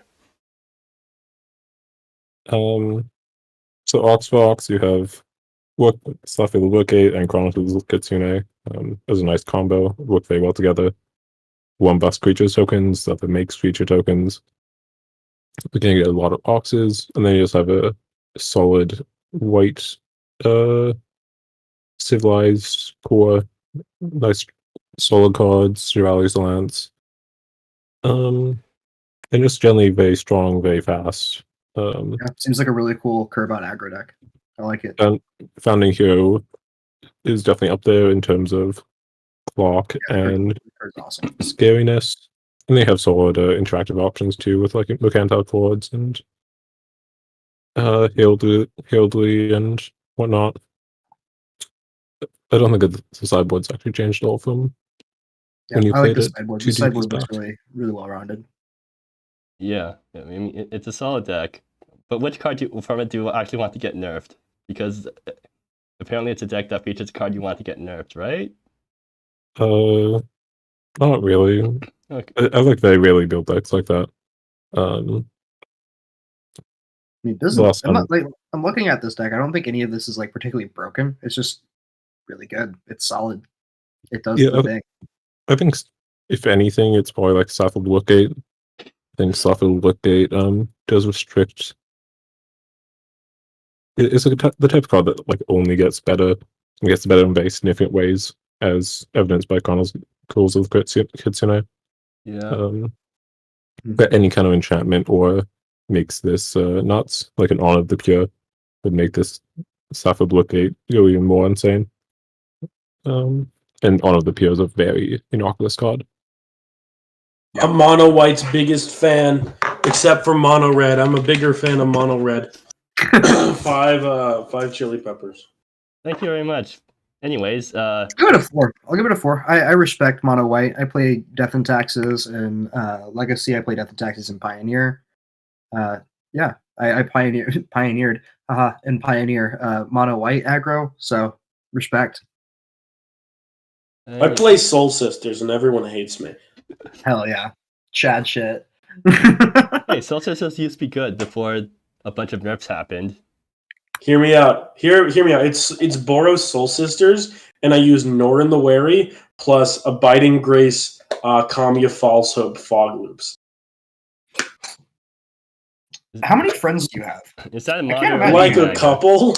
So Oxfox, you have Starfield Workgate and Chronicles Kitsune. As a nice combo, work very well together. 1 bust creatures tokens, the other makes creature tokens. We're gonna get a lot of Oxes, and then you just have a solid white civilized core, nice solid cards, Rally's Lance. And just generally very strong, very fast. Yeah, seems like a really cool curve on aggro deck. I like it. Founding Hero is definitely up there in terms of clock Yeah, and curve's awesome. scariness. And they have solid interactive options too, with like Mercantile Forwards and Heraldry and whatnot. I don't think the sideboard's actually changed at all from Yeah, when you I like played the it sideboard. 2 The DBs sideboard looks back. really well rounded. Yeah, I mean it's a solid deck. But which card from it do you actually want to get nerfed? Because apparently it's a deck that features a card you want to get nerfed, right? Not really. Okay. I like very rarely build decks like that. I mean, this is, Last I'm, time- not, like, I'm looking at this deck. I don't think any of this is like particularly broken. It's just really good. It's solid. It does Yeah, the thing. I think if anything, it's probably like Starfield Workgate. I think Starfield Workgate does restrict. It's like the type of card that like only gets better and gets better in very significant ways, as evidenced by Chronicles of Kitsune. Yeah. But any kind of enchantment or makes this nuts, like an Honor of the Pure, would make this Starfield Workgate go even more insane. And Honor of the Pure is a very innocuous card. I'm Mono White's biggest fan, except for Mono Red. I'm a bigger fan of Mono Red. 5 chili peppers. Thank you very much. Anyways, Give it a 4. I'll give it a 4. I respect Mono White. I play Death and Taxes and Legacy. I play Death and Taxes and Pioneer. Yeah, I pioneered and Pioneer Mono White aggro. So respect. I play Soul Sisters and everyone hates me. Hell yeah, Chad shit. Hey, Soul Sisters used to be good before a bunch of nerfs happened. Hear me out. Hear me out. It's Boros Soul Sisters, and I use Norin the Wary plus Abiding Grace, Kamiya False Hope Fog Loops. How many friends do you have? Is that a can't modern? imagine Like a Mega? couple.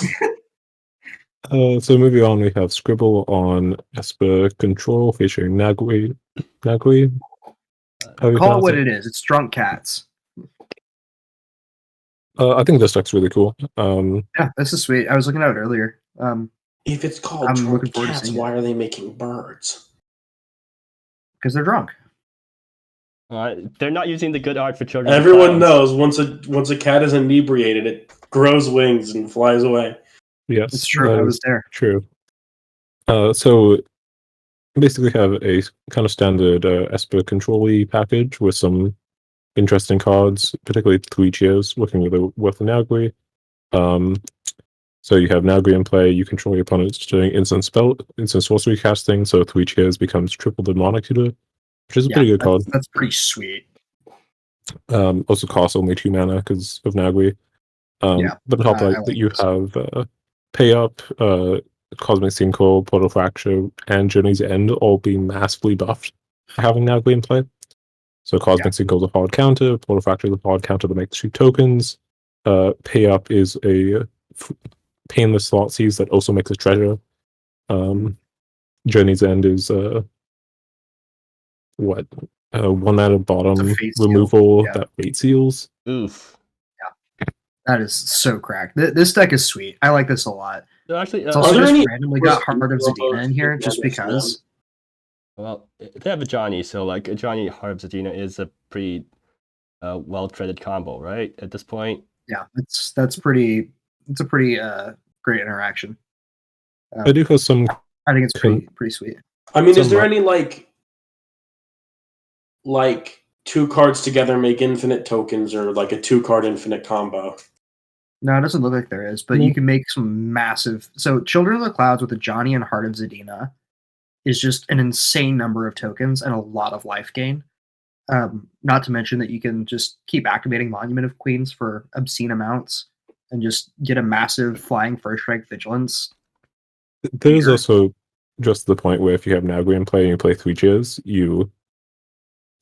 So moving on, we have Scribble on Esper Control featuring Nagui. Nagui? How do you Call it pronounce what it is. It's drunk cats. I think this deck's really cool. Yeah, this is sweet. I was looking at it earlier. If it's called I'm drunk looking forward to cats, seeing why it. are they making birds? Because they're drunk. They're not using the good art for children. Everyone knows once a cat is inebriated, it grows wings and flies away. Yes, It's true. that I is was there. true. So basically have a kind of standard Esper Control-y package with some interesting cards, particularly 3 cheers, working with the Nagui. So you have Nagui in play, you control your opponents doing instant sorcery casting, so 3 cheers becomes triple demonic tutor, which is a pretty good card. That's pretty sweet. Also costs only 2 mana because of Nagui. But on top of that, you have Pay Up, Cosmic Sinkhole, Portal Fracture, and Journey's End all being massively buffed for having Nagui in play. So Cosmic Sinkhole is a hard counter, Portal Fracture is a hard counter that makes 2 tokens. Pay Up is a painless slot seize that also makes a treasure. Journey's End is 1 mana bottom removal that fate seals. Oof. That is so cracked. This deck is sweet. I like this a lot. So actually, it's also just randomly got Heart of Zadina in here just because. Well, they have a Johnny, so like a Johnny Heart of Zadina is a pretty well-threaded combo, right? At this point. Yeah, that's pretty. It's a pretty great interaction. I do have some. I think it's pretty sweet. I mean, is there any like 2 cards together make infinite tokens, or like a 2-card infinite combo? No, it doesn't look like there is, but you can make some massive. So, Children of the Clouds with a Johnny and Heart of Zadina is just an insane number of tokens and a lot of life gain. Not to mention that you can just keep activating Monument of Queens for obscene amounts and just get a massive flying first strike vigilance. There's also just the point where if you have Nagui in play and you play 3 cheers, you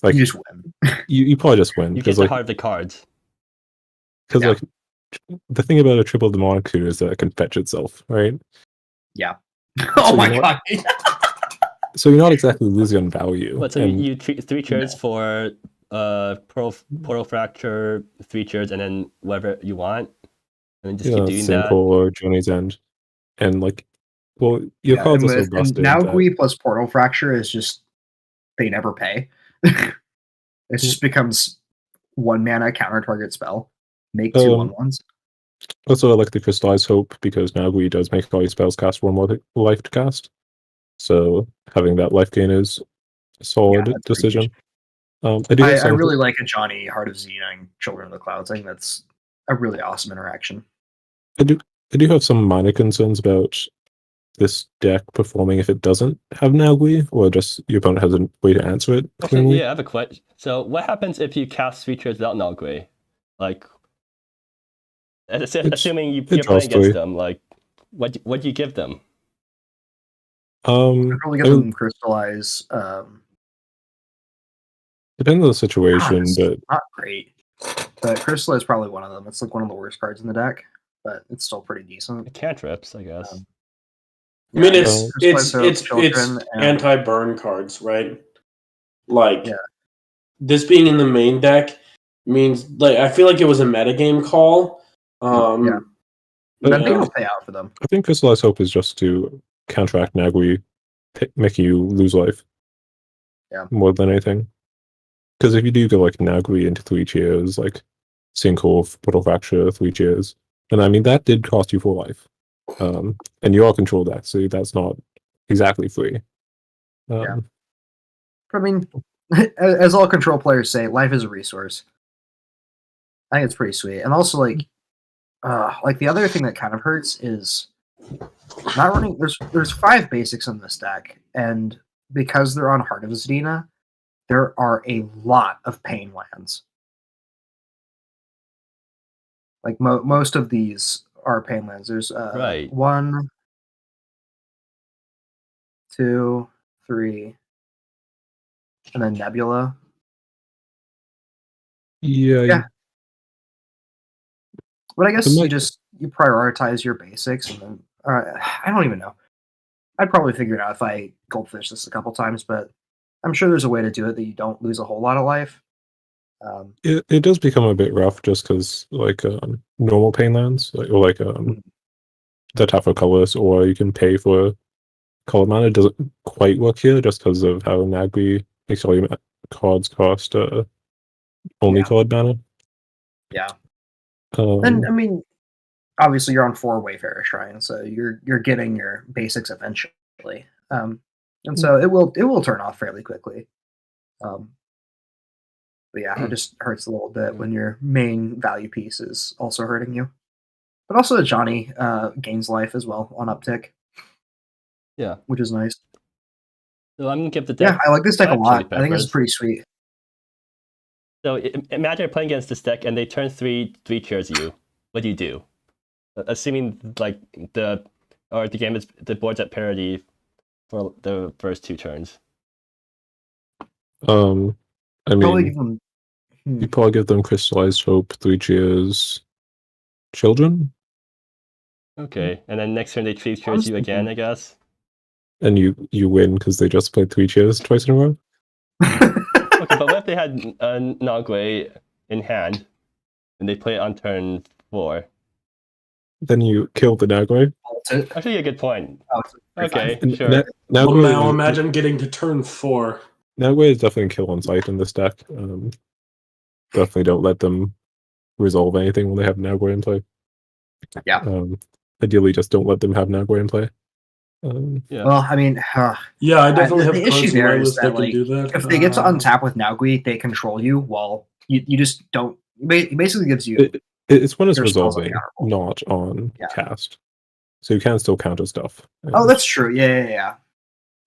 just win. you probably just win. You get the heart of the cards. Because the thing about a triple demonic tutor is that it can fetch itself, right? Yeah. Oh my god. So you're not exactly losing on value. But so you treat 3 cheers for Portal Fracture, 3 cheers, and then whatever you want, and then just keep doing that. Or Journey's End, and your cards are so busted. Nagui plus Portal Fracture is just they never pay. It just becomes 1 mana counter target spell. Make 2 1/1s. Also, I like the Crystallized Hope because Nagui does make all your spells cast 1 more life to cast. So having that life gain is a solid decision. I really like a Johnny Heart of Xena and Children of the Clouds. I think that's a really awesome interaction. I do have some minor concerns about this deck performing if it doesn't have Nagui, or just your opponent has a way to answer it. Okay, I have a question. So what happens if you cast 3 cheers without Nagui? Like, assuming you're playing against them, like, what do you give them? Probably get them crystallize. Depends on the situation, but not great. But crystallize is probably one of them. It's like one of the worst cards in the deck, but it's still pretty decent. Cantrips, I guess. I mean, it's anti-burn cards, right? Like this being in the main deck means I feel like it was a metagame call. I think it'll pay out for them. I think Crystallized Hope is just to counteract Nagui, making you lose life. Yeah. More than anything. Because if you do go Nagui into 3 cheers, Sinkhole, Portal Fracture, 3 cheers, and I mean that did cost you 4 life. And you are control deck, so that's not exactly free. I mean, as all control players say, life is a resource. I think it's pretty sweet. And also the other thing that kind of hurts is not running. There's 5 basics in this deck, and because they're on Heart of Zadina, there are a lot of pain lands. Like most of these are pain lands. There's 1, 2, 3, and then Nebula. Yeah. But I guess you prioritize your basics, and then I don't even know. I'd probably figure it out if I goldfish this a couple times, but I'm sure there's a way to do it that you don't lose a whole lot of life. It does become a bit rough just because normal pain lands the tougher colors, or you can pay for color mana. It doesn't quite work here just because of how Nagui makes all your cards cost only colored mana. Yeah. And I mean, obviously you're on 4 Wayfarer Shrines, so you're getting your basics eventually. And so it will turn off fairly quickly. But yeah, it just hurts a little bit when your main value piece is also hurting you. But also Johnny gains life as well on uptick. Yeah. Which is nice. So I'm gonna give the Yeah, deck. I like this deck a 5 lot. chili I think it's peppers. pretty sweet. So imagine you're playing against this deck and they turn three cheers you. What do you do? Assuming like the game is the board's at parity for the first 2 turns. I Probably mean, give them. you probably give them Crystallized Hope, 3 Cheers, Children, Okay, and then next turn they 3 cheers you again, I guess. and you win because they just played 3 Cheers twice in a row. Okay, but what if they had Nagui in hand and they play it on turn 4? Then you kill the Nagui. Actually, a good point. Oh, it's Okay, And sure. Well, Nagui now is- imagine getting to turn 4. Nagui is definitely kill on sight in this deck. Definitely don't let them resolve anything when they have Nagui in play. Yeah. Ideally, just don't let them have Nagui in play. Yeah. Well, I mean, Yeah, I definitely the have issue cards in my there is list that that, can like, do that. if they get to untap with Nagui, they control you while you just don't. It basically gives you. It's when it's Their spells are resolving, counterable. not on Yeah. cast. So you can still counter stuff. Oh, that's true. Yeah.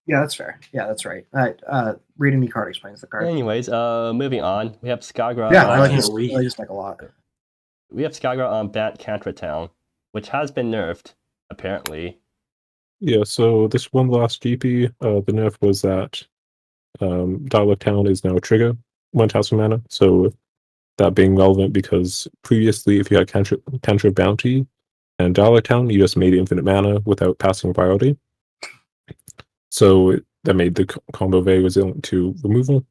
Yeah, that's fair. Yeah, that's right. Reading the card explains the card. Anyways, moving on. We have Skagra. Yeah, I like can't this. I read. like this deck a lot. We have Skagra on Bat Cantra Town, which has been nerfed, apparently. Yeah, so this one last GP, the nerf was that Dialect Town is now a trigger 1 Task mana. So that being relevant because previously, if you had Cantrip Bounty and Dialect Town, you just made infinite mana without passing priority. So that made the combo very resilient to removal.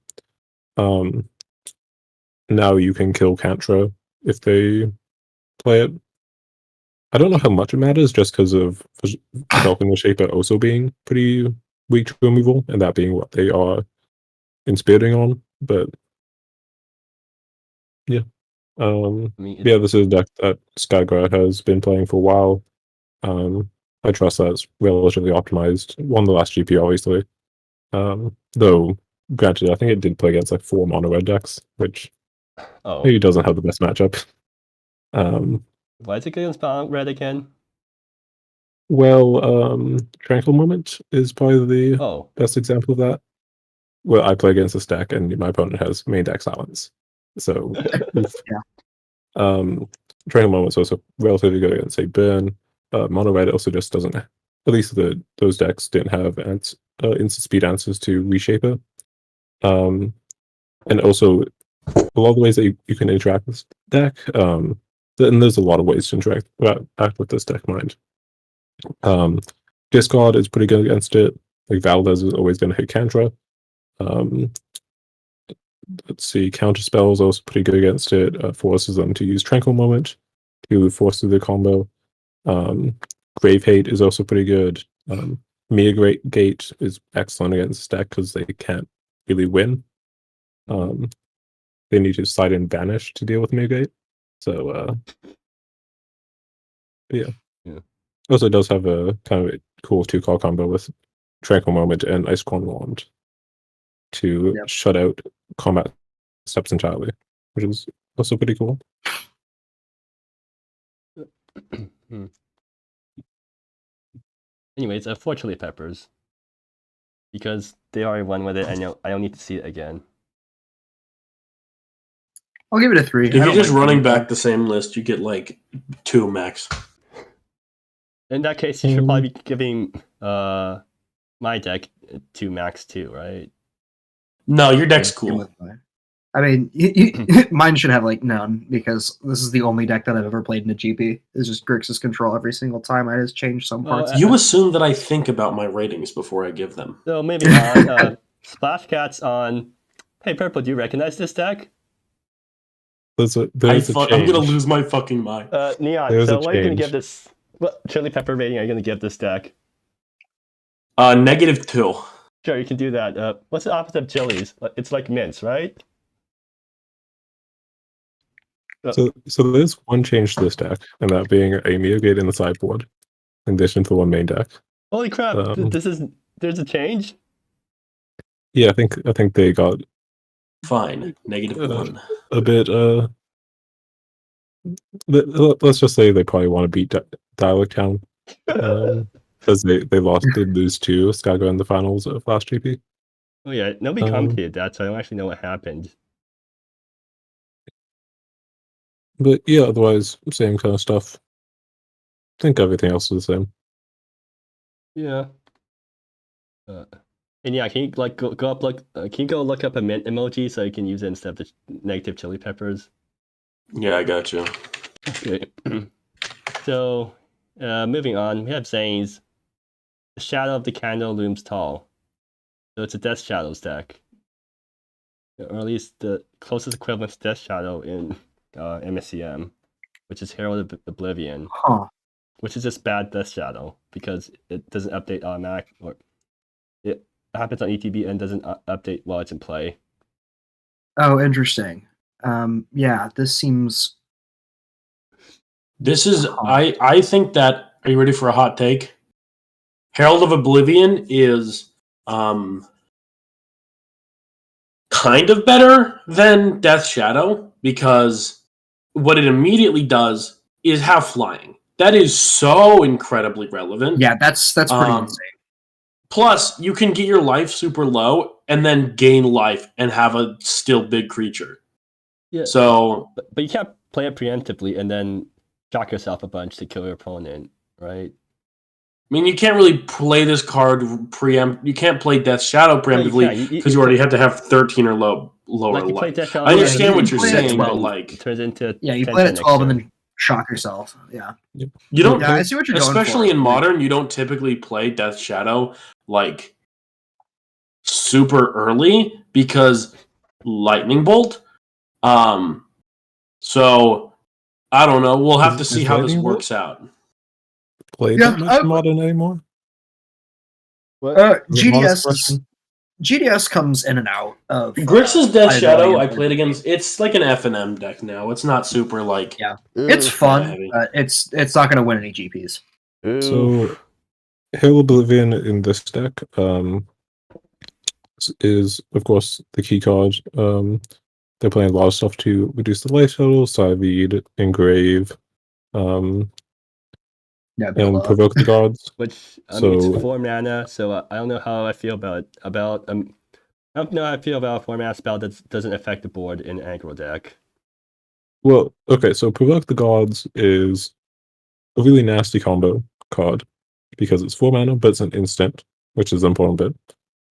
Now you can kill Cantra if they play it. I don't know how much it matters, just because of developing the Shaper also being pretty weak to removal, and that being what they are inspiring on. But yeah, I mean, yeah, this is a deck that Skagra has been playing for a while. I trust that it's relatively optimized. Won the last GP, obviously. Though, granted, I think it did play against like 4 mono red decks, which oh, maybe doesn't have the best matchup. why is it against Bound Red again? Well, Tranquil Moment is probably the Oh, best example of that. Well, I play against this deck, and my opponent has main deck Silence. So, oof. Tranquil Moment's also relatively good against, say, Burn. Mono Red also just doesn't. At least those decks didn't have instant speed answers to Reshaper. And also, a lot of the ways that you can interact with this deck, and there's a lot of ways to interact with this deck, mind. Discard is pretty good against it. Like Valdez is always going to hit Cantra. Let's see, Counterspell is also pretty good against it. Forces them to use Tranquil Moment to force through the combo. Grave Hate is also pretty good. Mia Great Gate is excellent against this deck because they can't really win. They need to side and banish to deal with Mia Gate. So yeah. Also, it does have a kind of a cool 2-card combo with Tranquil Moment and Icecorn Wand to shut out combat steps entirely, which is also pretty cool. Anyways, 4 chili peppers. Because they already won with it, and I don't need to see it again. I'll give it a 3. If you're just running back the same list, you get like 2 max. In that case, you should probably be giving my deck 2 max too, right? No, your deck's cool. I mean, mine should have like none because this is the only deck that I've ever played in a GP. It's just Grixis control every single time. I just change some parts. You assume that I think about my ratings before I give them. So moving on, Splash Cat's on. Hey, Purple, do you recognize this deck? I'm gonna lose my fucking mind. Neon. There's so a what are you gonna change. give this? What chili pepper rating are you gonna give this deck? -2. Sure, you can do that. What's the opposite of chilies? It's like mints, right? So there's one change to this deck, and that being a Mia Gate in the sideboard, in addition to one main deck. Holy crap! There's a change. Yeah, I think they got Fine. -1. a bit let's just say they probably want to beat Dialect Town. Because they did lose to Skago in the finals of last GP. Oh yeah, nobody commented that, so I don't actually know what happened. But yeah, otherwise same kind of stuff. I think everything else is the same. Yeah. And yeah, can you like go up can you go look up a mint emoji so you can use it instead of the negative chili peppers? Yeah, I got you. Okay. So, moving on, we have sayings. The shadow of the candle looms tall. So it's a Death Shadows deck. Or at least the closest equivalent to Death Shadow in MSEM, which is Herald of Oblivion. Huh. Which is just bad Death Shadow because it doesn't update automatic, or it happens on ETB and doesn't update while it's in play. Oh, interesting. Yeah, this seems. This is I think that. Are you ready for a hot take? Herald of Oblivion is kind of better than Death Shadow because what it immediately does is have flying. That is so incredibly relevant. Yeah, that's pretty insane. Plus, you can get your life super low and then gain life and have a still big creature. Yeah. So, but you can't play it preemptively and then shock yourself a bunch to kill your opponent, right? I mean, you can't really play this card preempt. You can't play Death Shadow preemptively because you already have to have 13 or lower like you play life. Death Shadow, I understand what you're play at saying, 12. but like, it turns into you 10 play at 12 and turn. then shock yourself. Yeah. You don't. Yeah, I see what you're going especially for. in Modern, you don't typically play Death Shadow like super early because Lightning Bolt. So I don't know. We'll have to see how this works out. Play that much Modern anymore? GDS comes in and out of Grix's Death Shadow. I played against. It's like an F&M deck now. It's not super like. Yeah, it's fun. It's not going to win any GPs. So, Hail Oblivion in this deck is of course the key card. They're playing a lot of stuff to reduce the life total, Psybead, Engrave, and Provoke the Gods. Which I mean, it's 4 mana, so I don't know how I feel about I don't know how I feel about a 4 mana spell that doesn't affect the board in an aggro deck. Well, okay, so Provoke the Gods is a really nasty combo card because it's 4 mana, but it's an instant, which is the important bit.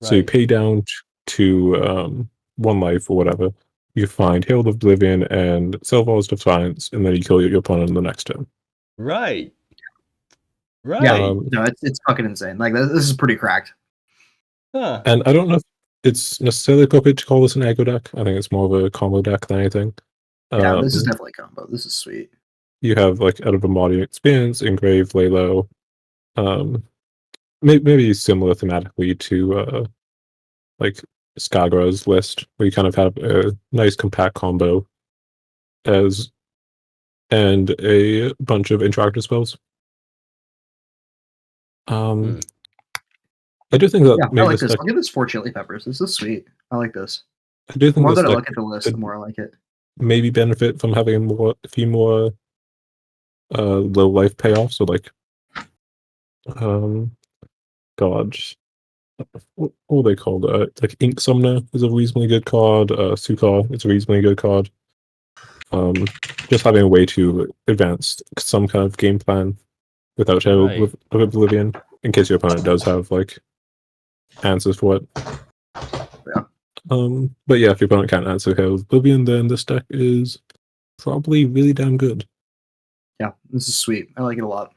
So you pay down to 1 life or whatever. You find Hail of Oblivion and Selva's Defiance, and then you kill your opponent in the next turn. Right. Yeah, no, it's fucking insane. Like, this is pretty cracked. Huh. And I don't know if it's necessarily appropriate to call this an aggro deck. I think it's more of a combo deck than anything. Yeah, this is definitely combo. This is sweet. You have like out of embodied experience, Engrave, Laylo. Maybe similar thematically to like Skagra's list, where you kind of have a nice compact combo and a bunch of interactive spells. I do think that I like this. I'll give this 4 chili peppers. This is sweet. I like this. I do think the more that I look at the list, the more I like it. Maybe benefit from having a few more low life payoffs. So like, what are they called? Like Ink Summoner is a reasonably good card. Sukar is a reasonably good card. Just having a way to advance some kind of game plan without Herald of Oblivion, in case your opponent does have like answers for it. Yeah. But yeah, if your opponent can't answer Herald of Oblivion, then this deck is probably really damn good. Yeah, this is sweet. I like it a lot.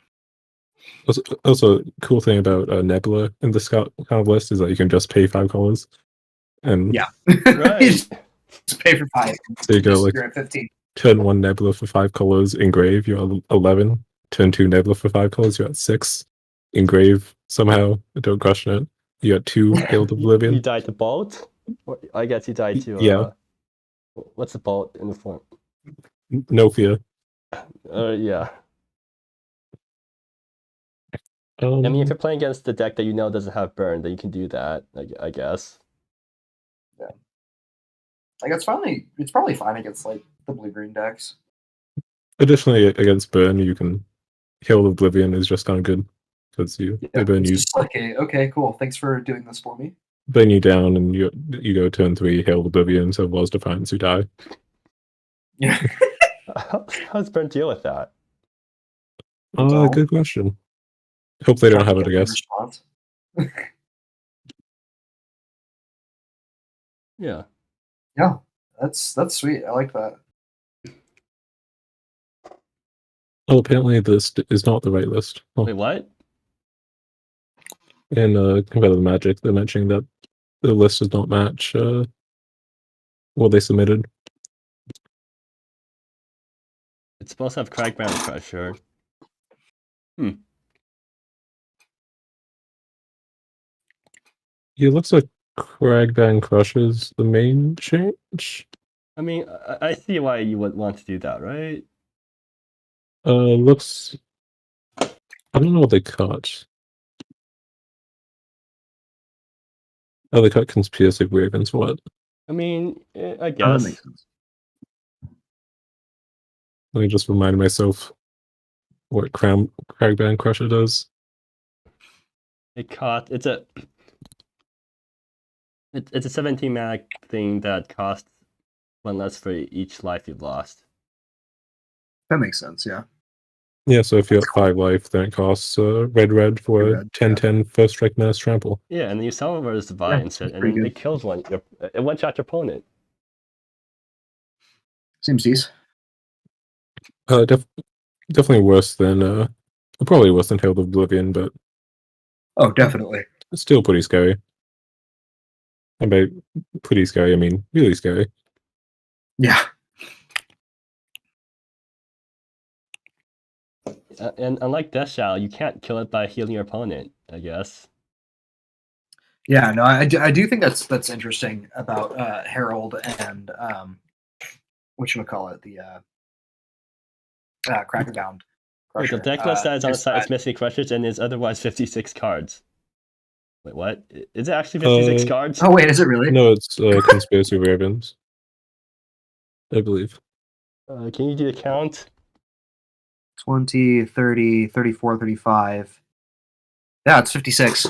Also, cool thing about Nebula in this kind of list is that you can just pay $5 and just pay for 5. So you go like you're at 15. Turn 1 Nebula for $5, Engrave, you're at 11. Turn 2 Nebula for $5, you're at 6. Engrave somehow, don't question it. You got 2 Hail of Oblivion. You died to Bolt? I guess you died to yeah. What's the Bolt in the form? No Fear. Yeah. I mean, if you're playing against the deck that you know doesn't have burn, then you can do that, I guess. Yeah. Like, it's probably fine against, like, the blue-green decks. Additionally, against burn, you can Hail of Oblivion is just kind of good because they burn it's you, just like okay, cool. Thanks for doing this for me. down, and you go turn 3, Hail of Oblivion, so Lost Defiance, you die. Yeah. How does Burn deal with that? Well, Good question. Hope they don't have it, I guess. Response. Yeah. Yeah, that's sweet. I like that. Oh, apparently this is not the right list. Oh, Wait, what? in competitive Magic, they're mentioning that the list does not match what they submitted. It's supposed to have Cragman Crusher. It looks like Cragban crushes the main change. I mean, I see why you would want to do that, right? Looks. I don't know what they cut. Oh, they cut Conspiracy Ravens. What? I mean, I Oh, that guess. makes sense. Let me just remind myself what Cragban Crusher does. It's a 17 mana thing that costs 1 less for each life you've lost. That makes sense. Yeah. Yeah, so if you're at 5 life, then it costs red for a Red, 10/10 first strike menace trample. Yeah, and then you summon Murder's Divine that's instead, pretty and good. it kills it one-shot your opponent. Seems decent. Definitely worse than probably worse than Hail of Oblivion, but Oh, definitely. it's still pretty scary. And by pretty scary, I mean really scary. Yeah. And unlike Death Shadow, you can't kill it by healing your opponent, I guess. Yeah. No, I do think that's interesting about Herald and whatchamacallit, the Crackerbound. Wait, the deck list that is on the site is missing Crushers and is otherwise 56 cards. Wait, what? Is it actually 56 cards? Oh, wait, is it really? No, it's Conspiracy Ravens, I believe. Can you do the count? 20, 30, 34, 35. Yeah, it's 56.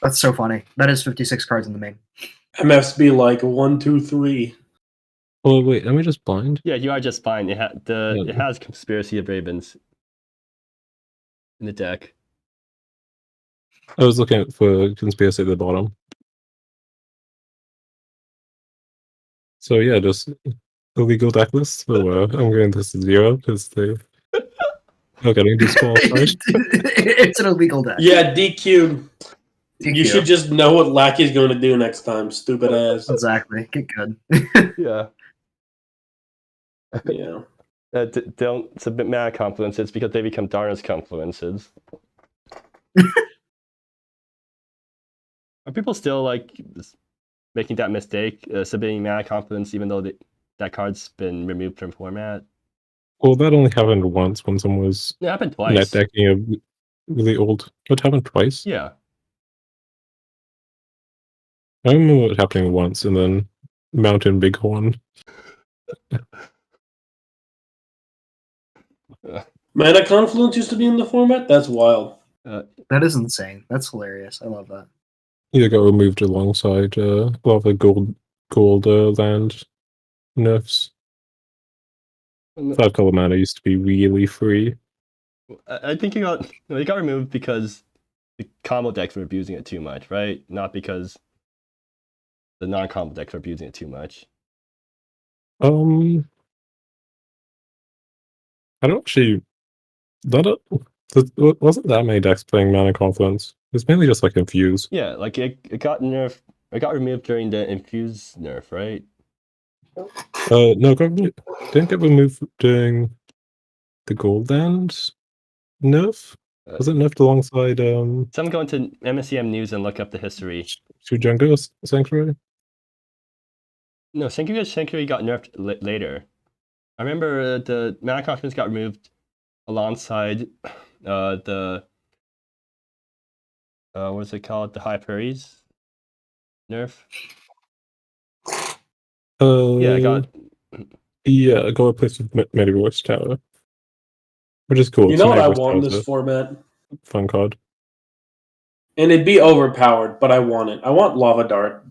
That's so funny. That is 56 cards in the main. MFs be like 1, 2, 3. Oh wait, am I just blind? Yeah, you are just fine. It has Conspiracy of Ravens in the deck. I was looking for Conspiracy at the bottom. So yeah, just illegal deck list. So I'm going this to 0 because they are getting disqualified. It's an illegal deck. Yeah, DQ. DQ. You should just know what Lackey's going to do next time, stupid ass. Exactly. Get good. Yeah. Yeah. Don't submit mana confluences because they become Darna's confluences. Are people still like making that mistake, submitting mana confluence even though that card's been removed from format? Well, that only happened once when someone was It happened net twice. decking a really old. What happened twice? Yeah. I remember it happening once, and then Mountain Bighorn. Mana Confluence used to be in the format? That's wild. That is insane. That's hilarious. I love that. Either got removed alongside a lot of the gold land nerfs. 5-color mana used to be really free. I think it got removed because the combo decks were abusing it too much, right? Not because the non-combo decks were abusing it too much. I don't actually. Wasn't that many decks playing Mana Confluence? It's mainly just like Infuse. Yeah, like it got nerfed. It got removed during the Infuse nerf, right? No, didn't get removed during the Gold Land nerf. Was it nerfed alongside Some go into MSEM news and look up the history. Shujango Sanctuary? No, Sanctuary got nerfed later. I remember the Mana Confluence got removed alongside the what's it called? The High Prairies nerf. Yeah, it got Yeah, go replace with Metaverse Tower. Which is cool. You So know what I Metaverse want in Tower's this format? a fun card. And it'd be overpowered, but I want it. I want Lava Dart.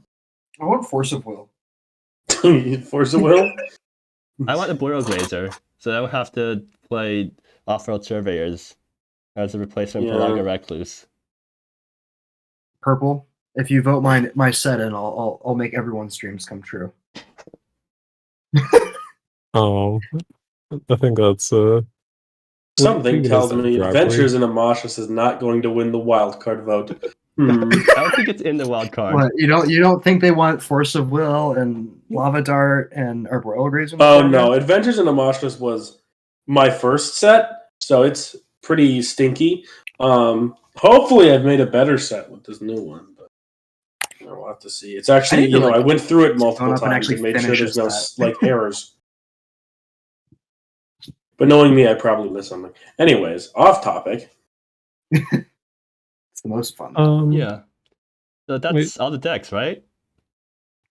I want Force of Will. Force of Will? I want a Blue Glazer, so I don't have to play Off-Road Surveyors as a replacement for Yeah. Lager Recluse. Purple. If you vote my set in, I'll make everyone's dreams come true. I think that's Something What tells is that, me bribery? Adventures in Amashus is not going to win the wildcard vote. I don't think it's in the wild card. What, you don't think they want Force of Will and Lava Dart and Arboreal Grazer? Oh no, Adventures in Amashus was my first set, so it's pretty stinky. Hopefully I've made a better set with this new one, but we'll have to see. It's actually, need to, I went through it multiple phone up and times and actually made sure finish there's no a set. errors. But knowing me, I probably missed something. Anyways, off topic. It's the most fun. Yeah. So that's all the decks, right?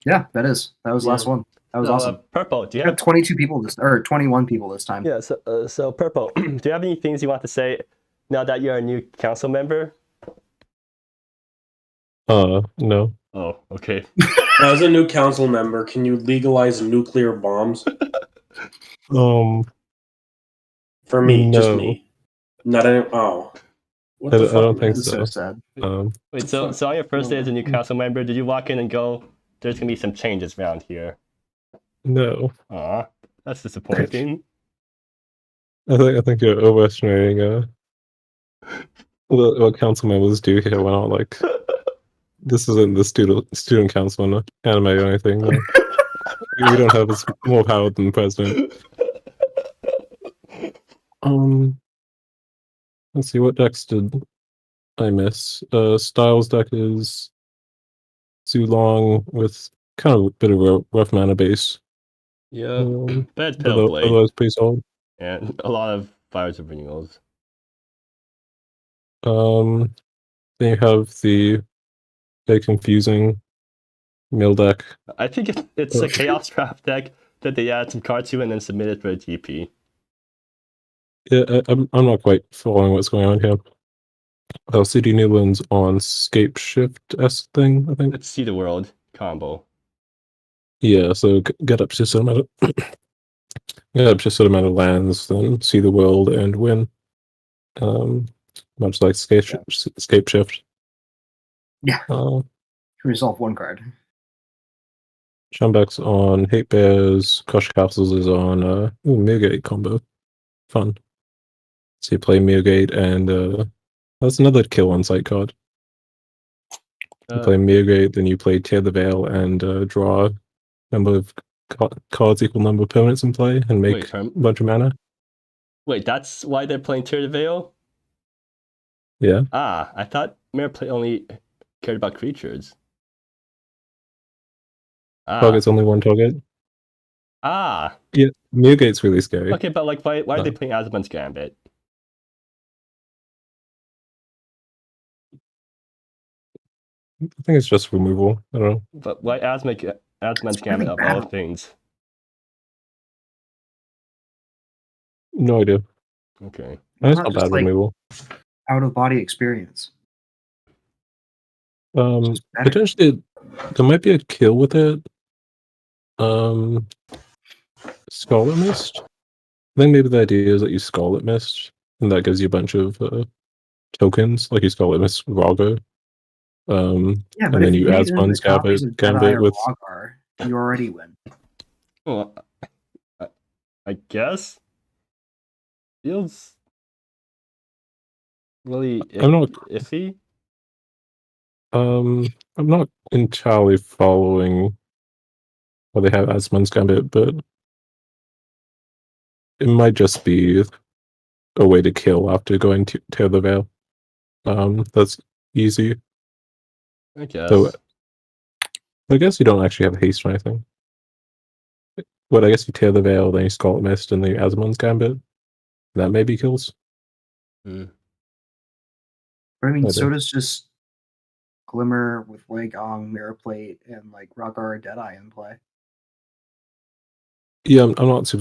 Yeah, that was the last one. That was awesome. Purple, do you We have got 22 people or 21 people this time. Yeah, so Purple, do you have any things you want to say now that you're a new council member? No. Oh, okay. As a new council member, can you legalize nuclear bombs? For me, just No. me. Not any. Oh. What I the fuck? don't think This is so. so sad. Wait, so on your first day as a new council member, did you walk in and go, there's going to be some changes around here? No. Aw, that's disappointing. I think you're overestimating what council members do here. We're not like this isn't the student council in anime or anything. No. We don't have more power than the president. Let's see, what decks did I miss? Styles deck is Zulong with kind of a bit of a rough mana base. Yeah, bad Pale Blade, Otherwise pretty solid. and a lot of Fires of Renewals. Then you have the very confusing mill deck. I think it's a Chaos Draft deck that they add some cards to and then submit it for a GP. Yeah, I'm not quite following what's going on here. CD Newlands on Scape Shift S thing, I think. Let's see the world combo. Yeah, so get up to a certain amount of get up to a certain amount of lands, then see the world and win. Much like Scape Shift. Yeah. Resolve one card. Shumbeck's on Hate Bears, Crush Capsules is on Mirgate combo. Fun. So you play Mirgate and that's another kill on site card. You play Mirgate, then you play Tear the Veil and draw number of cards equal number of permanents in play and make a bunch of mana. Wait, that's why they're playing Tear the Veil? Yeah. Ah, I thought Mirror Play only cared about creatures. Target's only one target. Ah. Yeah, Mirgate's really scary. Okay, but like, why are they playing Azman's Gambit? I think it's just removal. I don't know. But why Azman's Gambit of all things? No idea. Okay. That's not bad removal. Out of body experience. Potentially, there might be a kill with it. Scarlet Mist. I think maybe the idea is that you Scarlet Mist, and that gives you a bunch of tokens, like you Scarlet Mist Raga. And then you add Asmon's Gambit with. Rogar, you already win. Well, I guess. Feels really iffy. I'm not entirely following what they have Asmon's Gambit, but it might just be a way to kill after going to Tear the Veil. That's easy. I guess. So, I guess you don't actually have haste or anything. But I guess you Tear the Veil, then you Scarlet Mist, and then you Asmon's Gambit. That maybe kills. But I mean, so does just Glimmer with Legong, Mirror Plate, and like Rogar or Deadeye in play. Yeah, I'm not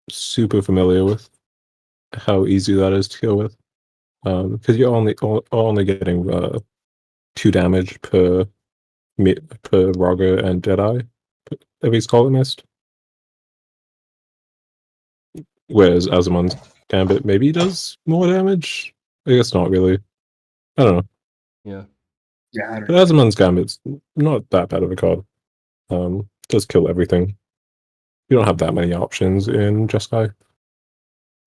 super familiar with how easy that is to kill with. Because you're only getting 2 damage per Raga and Deadeye every Scarlet Mist. Whereas Azamon's Gambit maybe does more damage. I guess not really. I don't know. Yeah. Yeah, I don't But know. Azamon's Gambit's not that bad of a card. Does kill everything. You don't have that many options in Jeskai.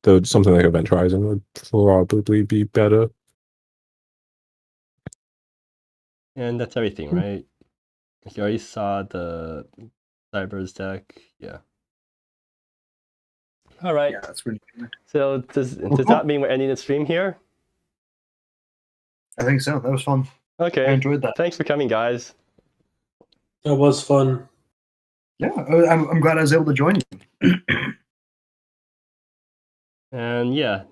Though something like Event Horizon would probably be better. And that's everything, Hmm. right? You already saw the Cyber's deck. Yeah. All right. Yeah, that's pretty good. So does Well, that cool. mean we're ending the stream here? I think so. That was fun. Okay. I enjoyed that. Thanks for coming, guys. That was fun. Yeah, I'm glad I was able to join you. And yeah,